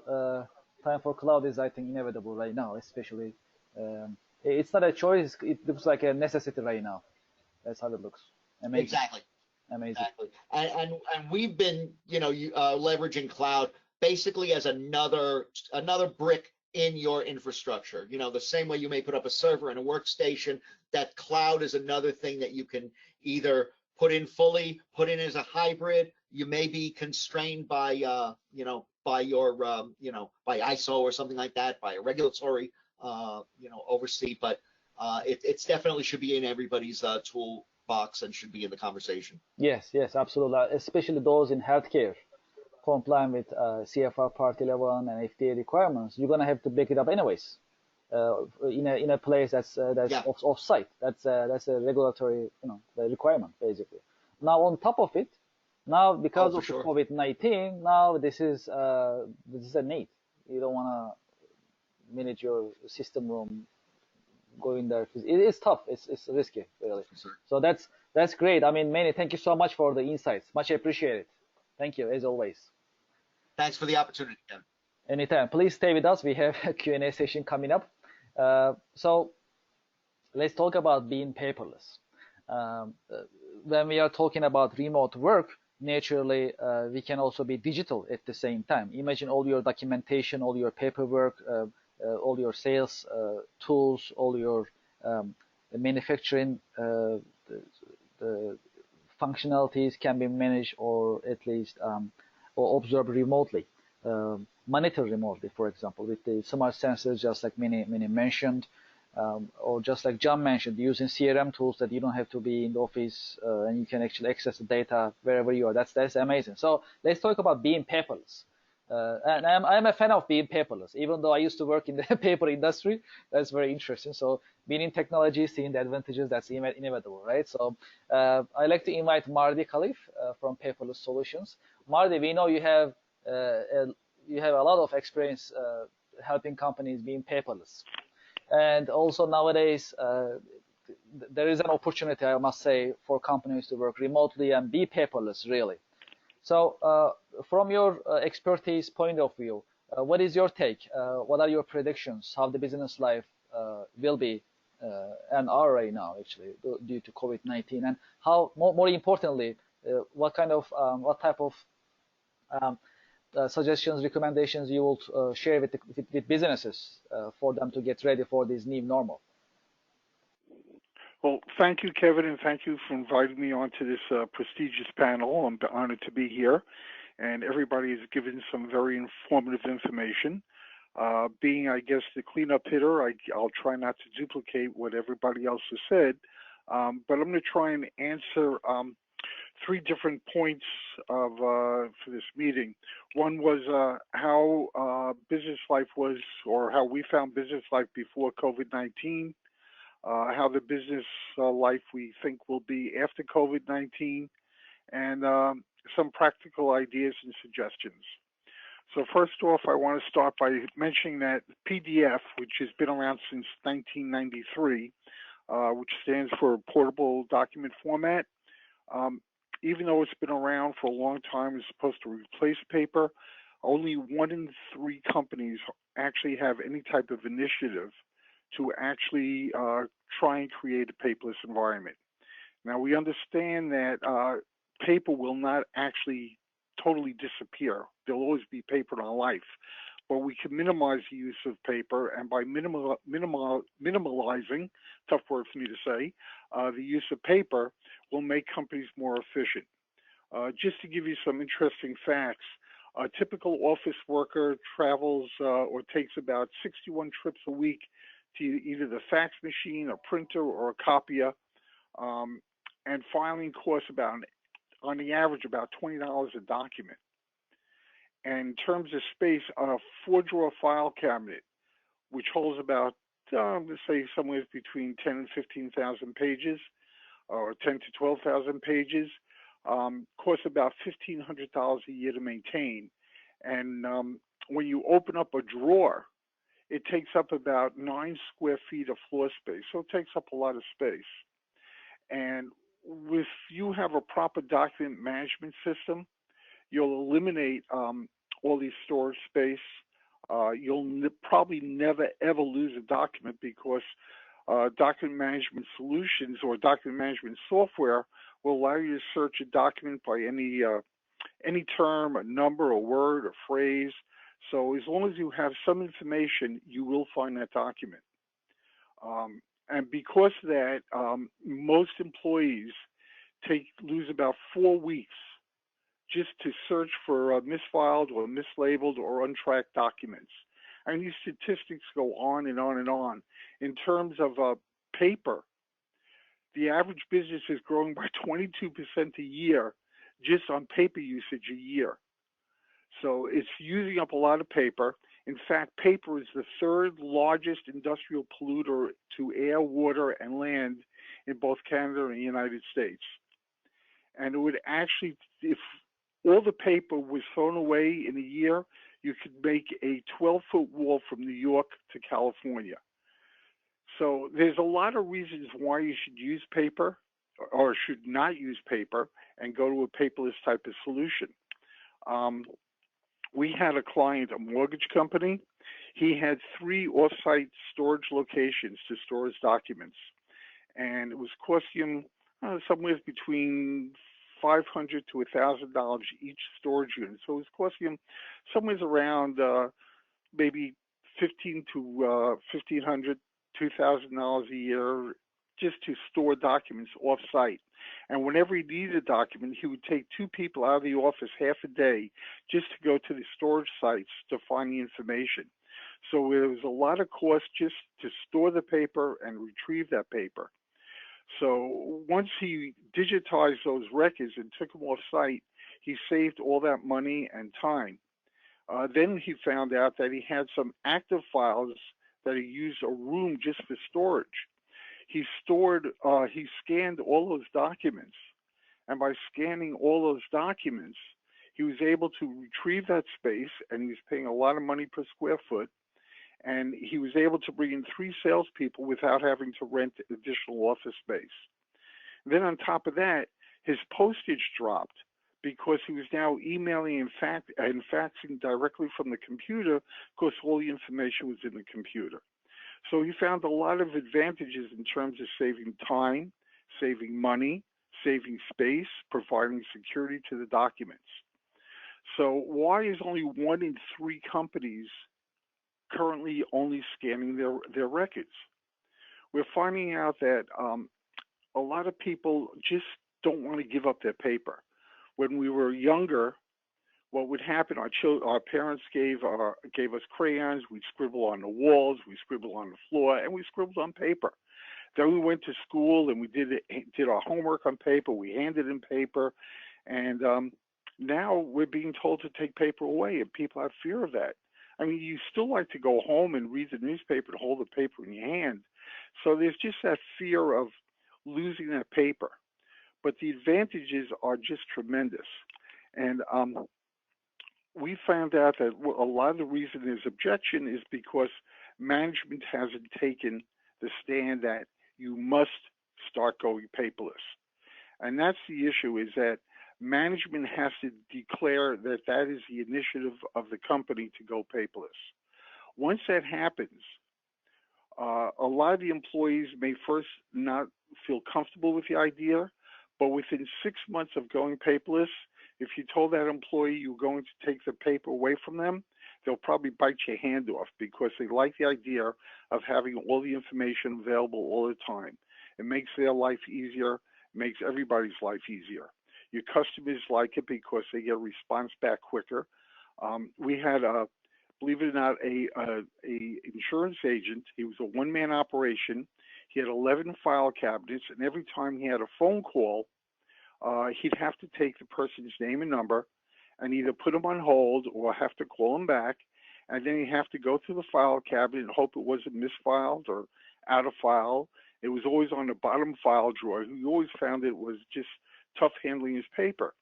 [SPEAKER 1] time for cloud is, I think, inevitable right now, especially. It's not a choice. It looks like a necessity right now. That's how it looks. Amazing.
[SPEAKER 9] Exactly.
[SPEAKER 1] Amazing.
[SPEAKER 9] Exactly. And we've been leveraging cloud basically as another brick in your infrastructure. The same way you may put up a server and a workstation, that cloud is another thing that you can either put in fully, put in as a hybrid. You may be constrained by by ISO or something like that, by a regulatory oversee, but it's definitely should be in everybody's toolbox and should be in the conversation.
[SPEAKER 1] Yes, absolutely. Especially those in healthcare, complying with CFR Part 11 and FDA requirements. You're gonna have to back it up anyways. In a place that's off-site. That's a regulatory requirement basically. Now on top of it, now because of COVID-19, now this is a need. You don't want to manage your system room going there. It's tough. It's risky, really. So that's great. I mean, Manny, thank you so much for the insights. Much appreciated. Thank you as always.
[SPEAKER 9] Thanks for the opportunity, Ken.
[SPEAKER 1] Anytime. Please stay with us. We have a Q&A session coming up. So let's talk about being paperless. When we are talking about remote work, naturally we can also be digital at the same time. Imagine all your documentation, all your paperwork, all your sales tools, all your manufacturing the functionalities can be managed or at least or observed remotely. Monitor remotely, for example, with the smart sensors, just like Manny mentioned, or just like John mentioned, using CRM tools that you don't have to be in the office and you can actually access the data wherever you are. That's amazing. So let's talk about being paperless. And I'm a fan of being paperless, even though I used to work in the paper industry. That's very interesting. So being in technology, seeing the advantages, that's inevitable, right? So I like to invite Mardi Khalif from Paperless Solutions. Mardi, we know you have a lot of experience helping companies being paperless. And also nowadays, there is an opportunity, I must say, for companies to work remotely and be paperless, really. So from your expertise point of view, what is your take? What are your predictions? How the business life will be and are right now, actually, due to COVID-19? And how, more importantly, what type of suggestions, recommendations you will share with businesses for them to get ready for this new normal?
[SPEAKER 10] Well, thank you, Kevin, and thank you for inviting me onto this prestigious panel. I'm honored to be here, and everybody has given some very informative information. Being, I guess, the cleanup hitter, I'll try not to duplicate what everybody else has said, but I'm going to try and answer three different points for this meeting. One was how business life was, or how we found business life before COVID-19. How the business life we think will be after COVID-19, and some practical ideas and suggestions. So first off, I want to start by mentioning that PDF, which has been around since 1993, which stands for Portable Document Format, even though it's been around for a long time, it's supposed to replace paper. Only 1 in 3 companies actually have any type of initiative to actually try and create a paperless environment. Now, we understand that paper will not actually totally disappear. There'll always be paper in our life, but we can minimize the use of paper, and by minimalizing, tough word for me to say, the use of paper will make companies more efficient. Just to give you some interesting facts, a typical office worker travels or takes about 61 trips a week to either the fax machine, a printer, or a copier, and filing costs on the average, about $20 a document. And in terms of space, a 4-drawer file cabinet, which holds about, let's say, somewhere between 10 and 15,000 pages, or 10 to 12,000 pages, costs about $1,500 a year to maintain. And when you open up a drawer, it takes up about 9 square feet of floor space, so it takes up a lot of space. And if you have a proper document management system, you'll eliminate all these storage space. You'll probably never ever lose a document, because document management solutions or document management software will allow you to search a document by any term, a number, a word, a phrase. So as long as you have some information, you will find that document. And because of that, most employees lose about 4 weeks just to search for misfiled or mislabeled or untracked documents. And these statistics go on and on and on. In terms of paper, the average business is growing by 22% a year just on paper usage a year. So it's using up a lot of paper. In fact, paper is the 3rd largest industrial polluter to air, water, and land in both Canada and the United States. And it would actually, if all the paper was thrown away in a year, you could make a 12-foot wall from New York to California. So there's a lot of reasons why you should use paper or should not use paper and go to a paperless type of solution. We had a client, a mortgage company. He had 3 off-site storage locations to store his documents, and it was costing him somewhere between $500 to $1,000 each storage unit. So it was costing him somewhere around maybe $1,500 to $1,500, $2,000 a year just to store documents off-site. And whenever he needed a document, he would take 2 people out of the office half a day just to go to the storage sites to find the information. So there was a lot of cost just to store the paper and retrieve that paper. So once he digitized those records and took them off-site, he saved all that money and time. Then he found out that he had some active files that he used a room just for storage. He scanned all those documents, and by scanning all those documents, he was able to retrieve that space, and he was paying a lot of money per square foot, and he was able to bring in 3 salespeople without having to rent additional office space. Then on top of that, his postage dropped because he was now emailing and faxing directly from the computer because all the information was in the computer. So he found a lot of advantages in terms of saving time, saving money, saving space, providing security to the documents. So why is only 1 in 3 companies currently only scanning their records? We're finding out that a lot of people just don't want to give up their paper. When we were younger, what would happen, our parents gave us crayons, we'd scribble on the walls, we scribbled on the floor, and we scribbled on paper. Then we went to school and we did our homework on paper, we handed in paper, and now we're being told to take paper away, and people have fear of that. I mean, you still like to go home and read the newspaper and hold the paper in your hand. So there's just that fear of losing that paper. But the advantages are just tremendous. And we found out that a lot of the reason there's objection is because management hasn't taken the stand that you must start going paperless. And that's the issue, is that management has to declare that that is the initiative of the company to go paperless. Once that happens, a lot of the employees may first not feel comfortable with the idea, but within 6 months of going paperless, if you told that employee you're going to take the paper away from them, they'll probably bite your hand off because they like the idea of having all the information available all the time. It makes their life easier, makes everybody's life easier. Your customers like it because they get a response back quicker. We had believe it or not, a insurance agent. He was a one-man operation. He had 11 file cabinets, and every time he had a phone call, he'd have to take the person's name and number and either put him on hold or have to call him back, and then he'd have to go through the file cabinet and hope it wasn't misfiled or out of file. It was always on the bottom file drawer. He always found it was just tough handling his paper.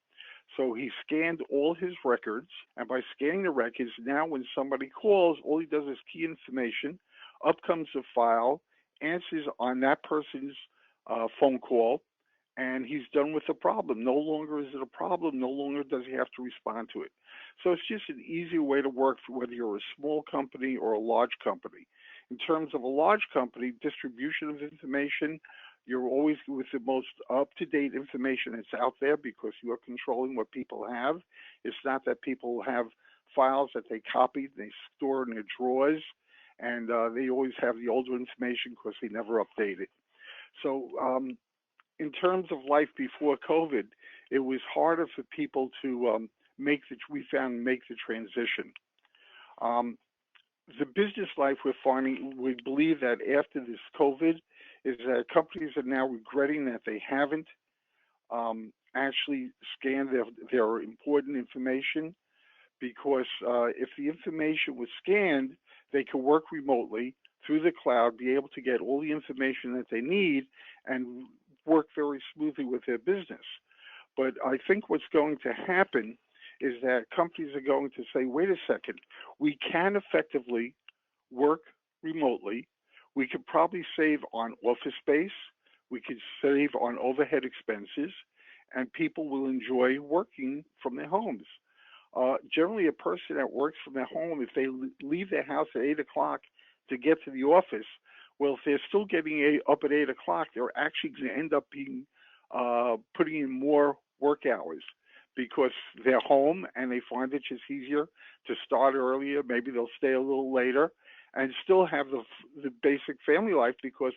[SPEAKER 10] So he scanned all his records, and by scanning the records, now when somebody calls, all he does is key information, up comes the file, answers on that person's phone call, and he's done with the problem. No longer is it a problem, no longer does he have to respond to it. So it's just an easier way to work for whether you're a small company or a large company. In terms of a large company, distribution of information, you're always with the most up-to-date information that's out there because you're controlling what people have. It's not that people have files that they copied, they store in their drawers, and they always have the older information because they never update it. So in terms of life before COVID, it was harder for people to make the transition. The business life we're finding, we believe that after this COVID, is that companies are now regretting that they haven't actually scanned their important information, because if the information was scanned, they could work remotely through the cloud, be able to get all the information that they need and work very smoothly with their business. But I think what's going to happen is that companies are going to say, wait a second, we can effectively work remotely. We could probably save on office space. We could save on overhead expenses, and people will enjoy working from their homes. Generally, a person that works from their home, if they leave their house at 8 o'clock to get to the office, well, if they're still getting up at 8 o'clock, they're actually going to end up being putting in more work hours because they're home and they find it just easier to start earlier. Maybe they'll stay a little later and still have the basic family life because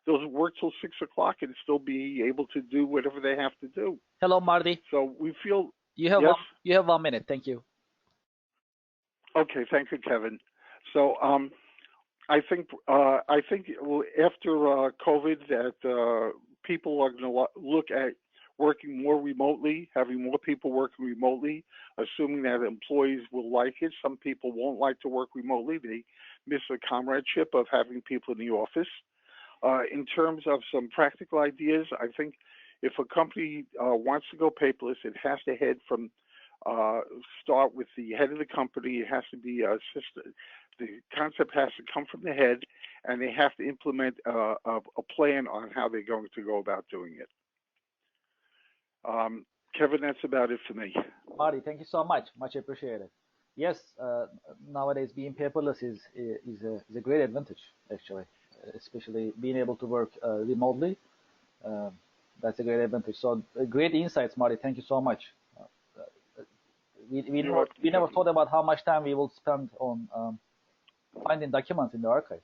[SPEAKER 10] they'll work till 6 o'clock and still be able to do whatever they have to do.
[SPEAKER 1] Hello, Marty.
[SPEAKER 10] So we feel
[SPEAKER 1] you have
[SPEAKER 10] yes?
[SPEAKER 1] you have 1 minute. Thank you.
[SPEAKER 10] Okay, thank you, Kevin. So I think after COVID that people are going to look at working more remotely, having more people working remotely, assuming that employees will like it. Some people won't like to work remotely. They miss the comradeship of having people in the office. In terms of some practical ideas, I think if a company wants to go paperless, it has to head from start with the head of the company. It has to be a system. The concept has to come from the head, and they have to implement a plan on how they're going to go about doing it. Kevin, that's about it for me.
[SPEAKER 1] Marty, thank you so much. Much appreciated. Yes, nowadays being paperless is a great advantage, actually, especially being able to work remotely. That's a great advantage. So great insights, Marty. Thank you so much. We never thought about how much time we will spend on finding documents in the archive.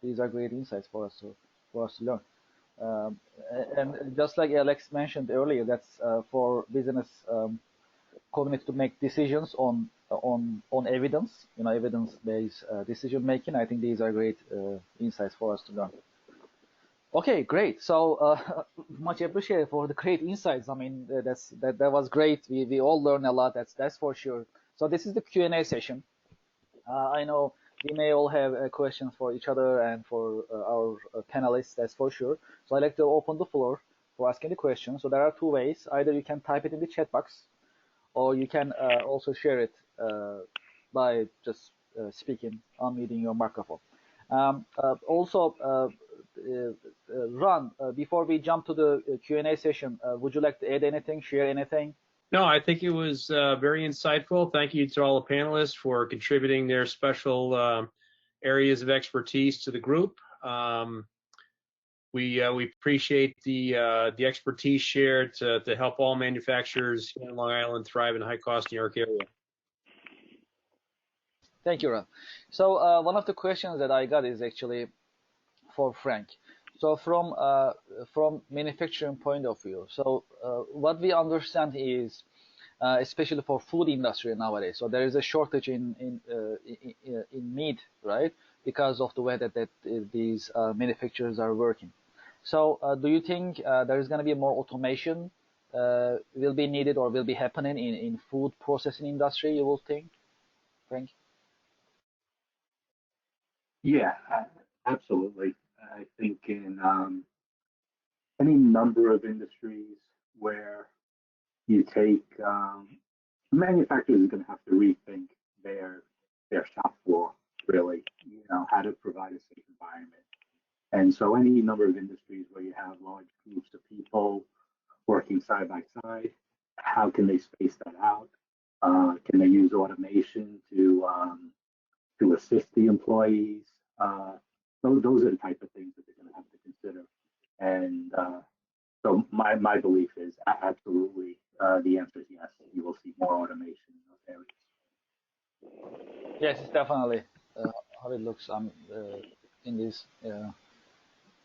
[SPEAKER 1] These are great insights for us to learn. And just like Alex mentioned earlier, that's for business community to make decisions on evidence, evidence-based decision making. I think these are great insights for us to learn. Okay, great. So much appreciated for the great insights. I mean, that was great. We all learned a lot. That's for sure. So this is the Q&A session. I know we may all have questions for each other and for our panelists. That's for sure. So I'd like to open the floor for asking the question. So there are two ways. Either you can type it in the chat box, or you can also share it by just speaking, unmuting your microphone. Also, Ron, before we jump to the Q&A session, would you like to add anything, share anything?
[SPEAKER 2] No, I think it was very insightful. Thank you to all the panelists for contributing their special areas of expertise to the group. We appreciate the expertise shared to help all manufacturers here in Long Island thrive in the high-cost New York area.
[SPEAKER 1] Thank you, Ron. So one of the questions that I got is actually for Frank. So from manufacturing point of view, so what we understand is, especially for food industry nowadays, so there is a shortage in meat, right? Because of the way that these manufacturers are working. So do you think there is going to be more automation will be needed or will be happening in food processing industry, you will think, Frank?
[SPEAKER 6] Yeah, absolutely. I think in any number of industries where you take manufacturers are going to have to rethink their shop floor, really, how to provide a safe environment. And so any number of industries where you have large groups of people working side by side, how can they space that out? Can they use automation to assist the employees? Those are the type of things that they're going to have to consider. And so my belief is absolutely the answer is yes. You will see more automation in those areas.
[SPEAKER 1] Yes, it's definitely how it looks in this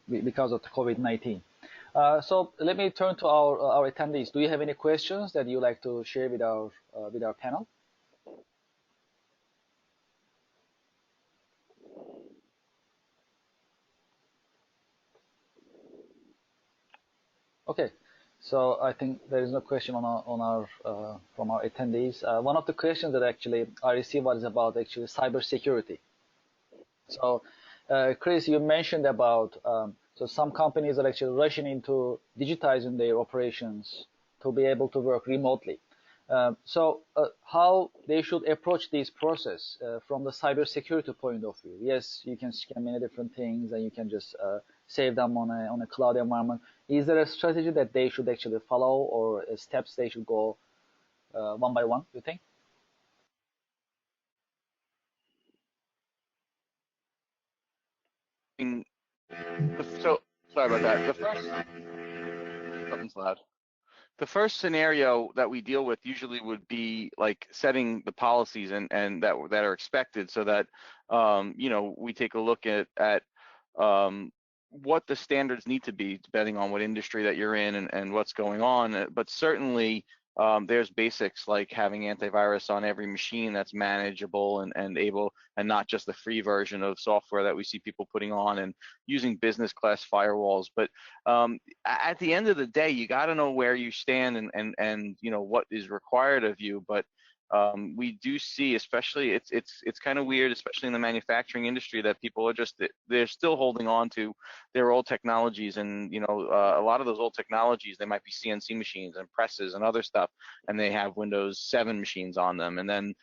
[SPEAKER 1] because of the COVID-19. So let me turn to our attendees. Do you have any questions that you'd like to share with our panel? Okay, so I think there is no question from our attendees. One of the questions that actually I received was about actually cybersecurity. So, Chris, you mentioned about so some companies are actually rushing into digitizing their operations to be able to work remotely. So how they should approach this process from the cybersecurity point of view? Yes, you can scan many different things and you can just save them on a cloud environment. Is there a strategy that they should actually follow or steps they should go one by one, you think?
[SPEAKER 5] So sorry about that. Something's loud. The first scenario that we deal with usually would be like setting the policies and that are expected, so that we take a look at what the standards need to be depending on what industry that you're in and what's going on. But certainly there's basics like having antivirus on every machine that's manageable and able, and not just the free version of software that we see people putting on, and using business class firewalls. But at the end of the day, you got to know where you stand and what is required of you. But we do see, especially it's kind of weird, especially in the manufacturing industry, that people are they're still holding on to their old technologies, and a lot of those old technologies, they might be CNC machines and presses and other stuff, and they have Windows 7 machines on them, and then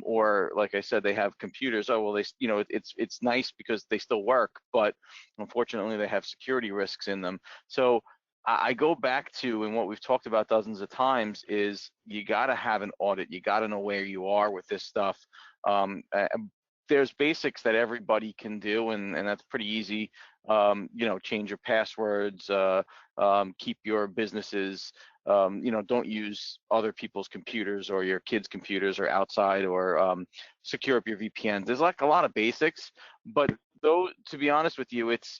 [SPEAKER 5] or like I said, they have computers. Oh well, it's nice because they still work, but unfortunately they have security risks in them. So I go back to, and what we've talked about dozens of times, is you got to have an audit. You got to know where you are with this stuff. There's basics that everybody can do, and that's pretty easy. Change your passwords, keep your businesses, don't use other people's computers or your kids' computers or outside, or secure up your VPNs. There's like a lot of basics, but though, to be honest with you, it's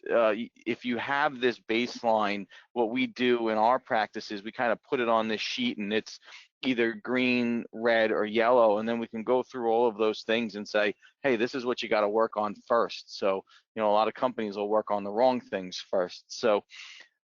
[SPEAKER 5] if you have this baseline, what we do in our practice is we kind of put it on this sheet, and it's either green, red, or yellow, and then we can go through all of those things and say, hey, this is what you got to work on first. So, a lot of companies will work on the wrong things first. So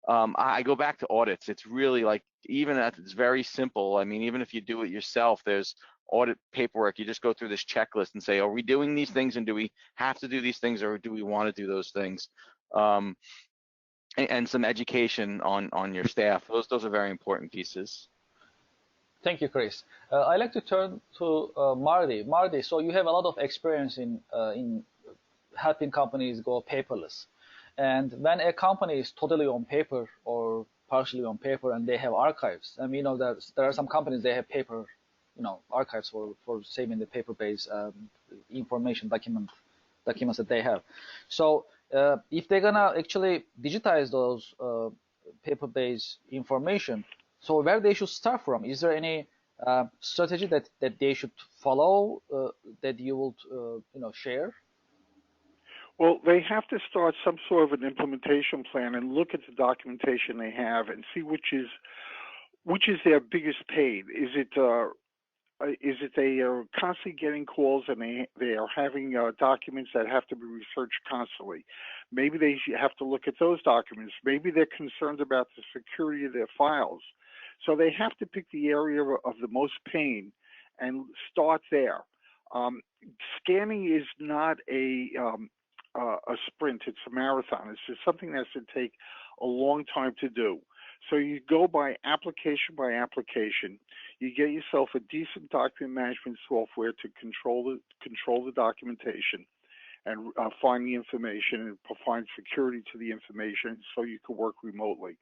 [SPEAKER 5] I go back to audits. It's really like, even at it's very simple. I mean, even if you do it yourself, there's audit paperwork. You just go through this checklist and say, are we doing these things, and do we have to do these things, or do we want to do those things? And some education on your staff. Those are very important pieces.
[SPEAKER 1] Thank you, Chris. I'd like to turn to Marty. Marty, so you have a lot of experience in helping companies go paperless. And when a company is totally on paper or partially on paper, and they have archives, and we know that there are some companies, they have paper, archives for saving the paper-based information documents that they have. So if they're gonna actually digitize those paper-based information, so where they should start from? Is there any strategy that they should follow that you would share?
[SPEAKER 10] Well, they have to start some sort of an implementation plan and look at the documentation they have and see which is their biggest pain. Is it they are constantly getting calls, and they are having documents that have to be researched constantly? Maybe they have to look at those documents. Maybe they're concerned about the security of their files. So they have to pick the area of the most pain and start there. Scanning is not a sprint, it's a marathon. It's just something that's going to take a long time to do. So you go by application. You get yourself a decent document management software to control the documentation and find the information and provide security to the information, so you can work remotely.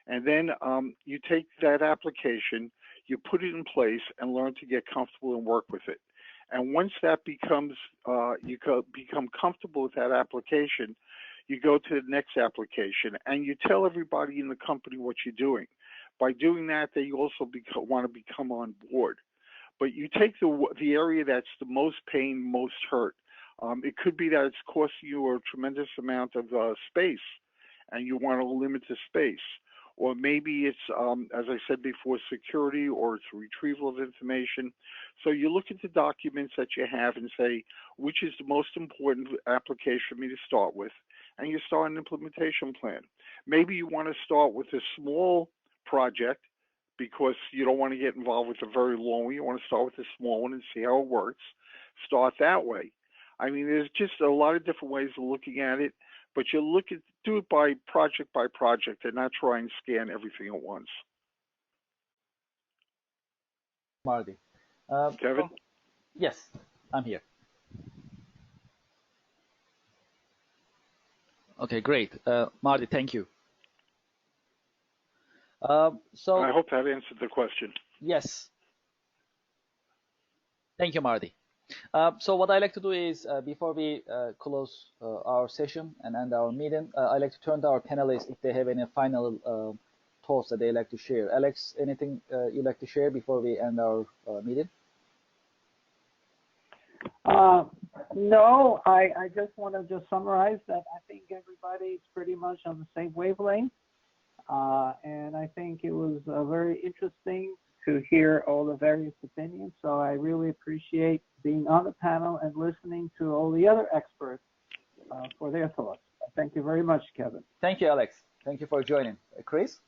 [SPEAKER 10] And then you take that application, you put it in place, and learn to get comfortable and work with it. And once that becomes, you become comfortable with that application, you go to the next application, and you tell everybody in the company what you're doing. By doing that, they also want to become on board. But you take the area that's the most pain, most hurt. It could be that it's costing you a tremendous amount of space, and you want to limit the space. Or maybe it's, as I said before, security, or it's retrieval of information. So you look at the documents that you have and say, which is the most important application for me to start with, and you start an implementation plan. Maybe you want to start with a small project because you don't want to get involved with a very long one. You want to start with a small one and see how it works. Start that way. I mean, there's just a lot of different ways of looking at it. But you do it by project, and not try and scan everything at once.
[SPEAKER 1] Marty.
[SPEAKER 10] Kevin?
[SPEAKER 1] Yes, I'm here. Okay, great. Marty, thank you. So
[SPEAKER 10] I hope that answered the question.
[SPEAKER 1] Yes. Thank you, Marty. So what I like to do is, before we close our session and end our meeting, I like to turn to our panelists if they have any final thoughts that they like to share. Alex, anything you'd like to share before we end our meeting?
[SPEAKER 4] No, I just want to summarize that I think everybody's pretty much on the same wavelength. And I think it was very interesting to hear all the various opinions. So I really appreciate being on the panel and listening to all the other experts for their thoughts. Thank you very much, Kevin.
[SPEAKER 1] Thank you, Alex. Thank you for joining. Chris?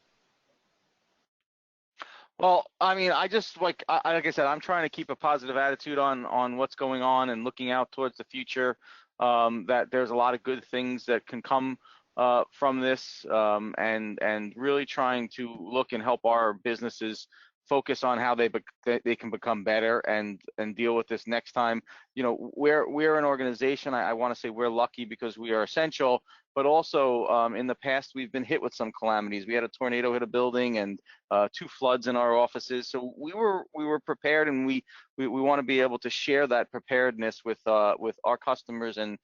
[SPEAKER 5] Well, I mean, I just like I said, I'm trying to keep a positive attitude on what's going on and looking out towards the future. That there's a lot of good things that can come from this, and really trying to look and help our businesses focus on how they can become better and deal with this next time. You know, we're an organization. I want to say we're lucky because we are essential, but also in the past we've been hit with some calamities. We had a tornado hit a building and 2 floods in our offices. So we were prepared, and we want to be able to share that preparedness with our customers and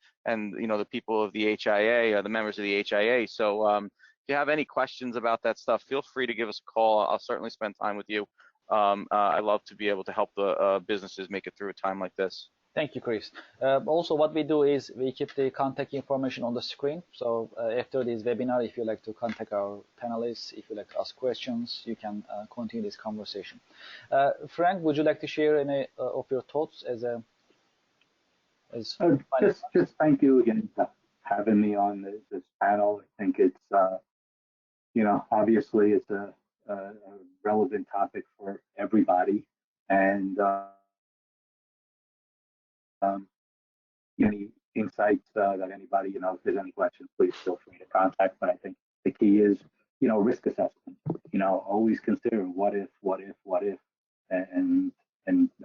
[SPEAKER 5] you know the people of the HIA, the members of the HIA. So if you have any questions about that stuff, feel free to give us a call. I'll certainly spend time with you. I love to be able to help the businesses make it through a time like this.
[SPEAKER 1] Thank you, Chris. Also, what we do is we keep the contact information on the screen. So after this webinar, if you like to contact our panelists, if you like to ask questions, you can continue this conversation. Frank, would you like to share any of your thoughts as
[SPEAKER 6] just thank you again for having me on this panel. I think it's you know, obviously it's a relevant topic for everybody, and any insights that anybody, you know, if there's any questions, please feel free to contact. But I think the key is, you know, risk assessment. You know, always consider what if, and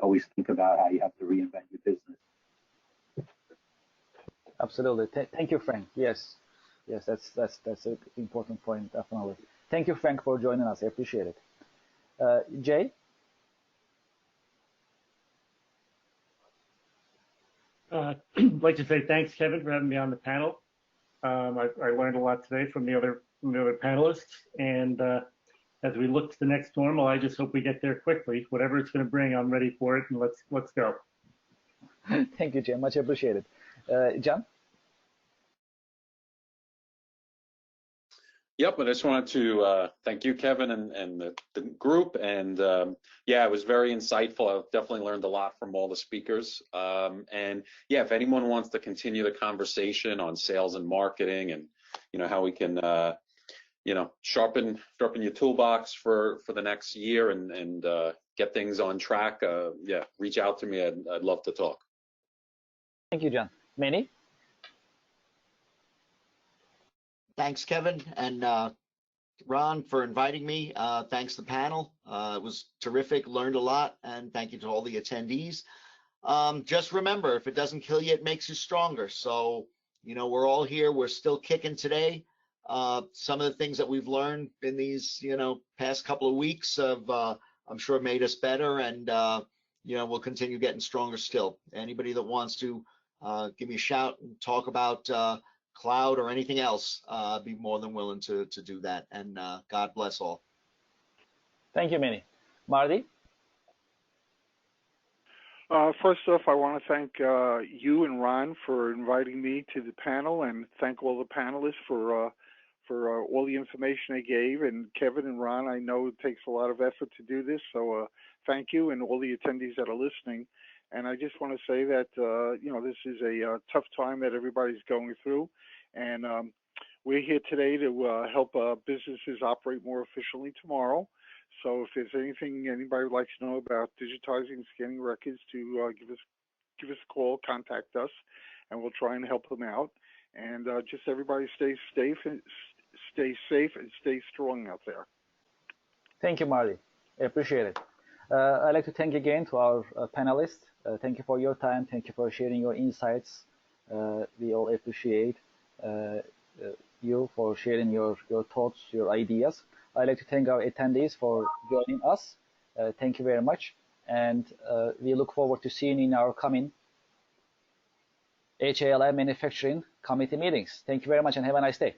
[SPEAKER 6] always think about how you have to reinvent your business.
[SPEAKER 1] Absolutely. Thank you, Frank. Yes, that's an important point, definitely. Thank you, Frank, for joining us. I appreciate it. Jay?
[SPEAKER 7] I'd like to say thanks, Kevin, for having me on the panel. I learned a lot today from the other panelists, and as we look to the next normal, I just hope we get there quickly. Whatever it's going to bring, I'm ready for it, and let's go.
[SPEAKER 1] Thank you, Jay. Much appreciated. John?
[SPEAKER 8] Yep, I just wanted to thank you, Kevin, and the group. And yeah, it was very insightful. I definitely learned a lot from all the speakers. And yeah, if anyone wants to continue the conversation on sales and marketing, and you know how we can you know sharpen your toolbox for the next year and get things on track, yeah, reach out to me. I'd love to talk.
[SPEAKER 1] Thank you, John. Manny?
[SPEAKER 9] Thanks, Kevin, and Ron, for inviting me. Thanks to the panel. It was terrific, learned a lot, and thank you to all the attendees. Just remember, if it doesn't kill you, it makes you stronger. So, you know, we're all here. We're still kicking today. Some of the things that we've learned in these, you know, past couple of weeks have, I'm sure, made us better, and, you know, we'll continue getting stronger still. Anybody that wants to give me a shout and talk about cloud or anything else, I'd be more than willing to do that. And God bless all.
[SPEAKER 1] Thank you, Manny. Marty?
[SPEAKER 10] First off, I want to thank you and Ron for inviting me to the panel, and thank all the panelists for all the information they gave. And Kevin and Ron, I know it takes a lot of effort to do this, so thank you, and all the attendees that are listening. And I just want to say that, you know, this is a tough time that everybody's going through. And we're here today to help businesses operate more efficiently tomorrow. So if there's anything anybody would like to know about digitizing and scanning records, to give us a call, contact us, and we'll try and help them out. And just everybody stay safe and stay strong out there.
[SPEAKER 1] Thank you, Marty. I appreciate it. I'd like to thank again to our panelists. Thank you for your time. Thank you for sharing your insights. We all appreciate you for sharing your thoughts, your ideas. I'd like to thank our attendees for joining us. Thank you very much. And we look forward to seeing you in our coming HALI Manufacturing Committee meetings. Thank you very much and have a nice day.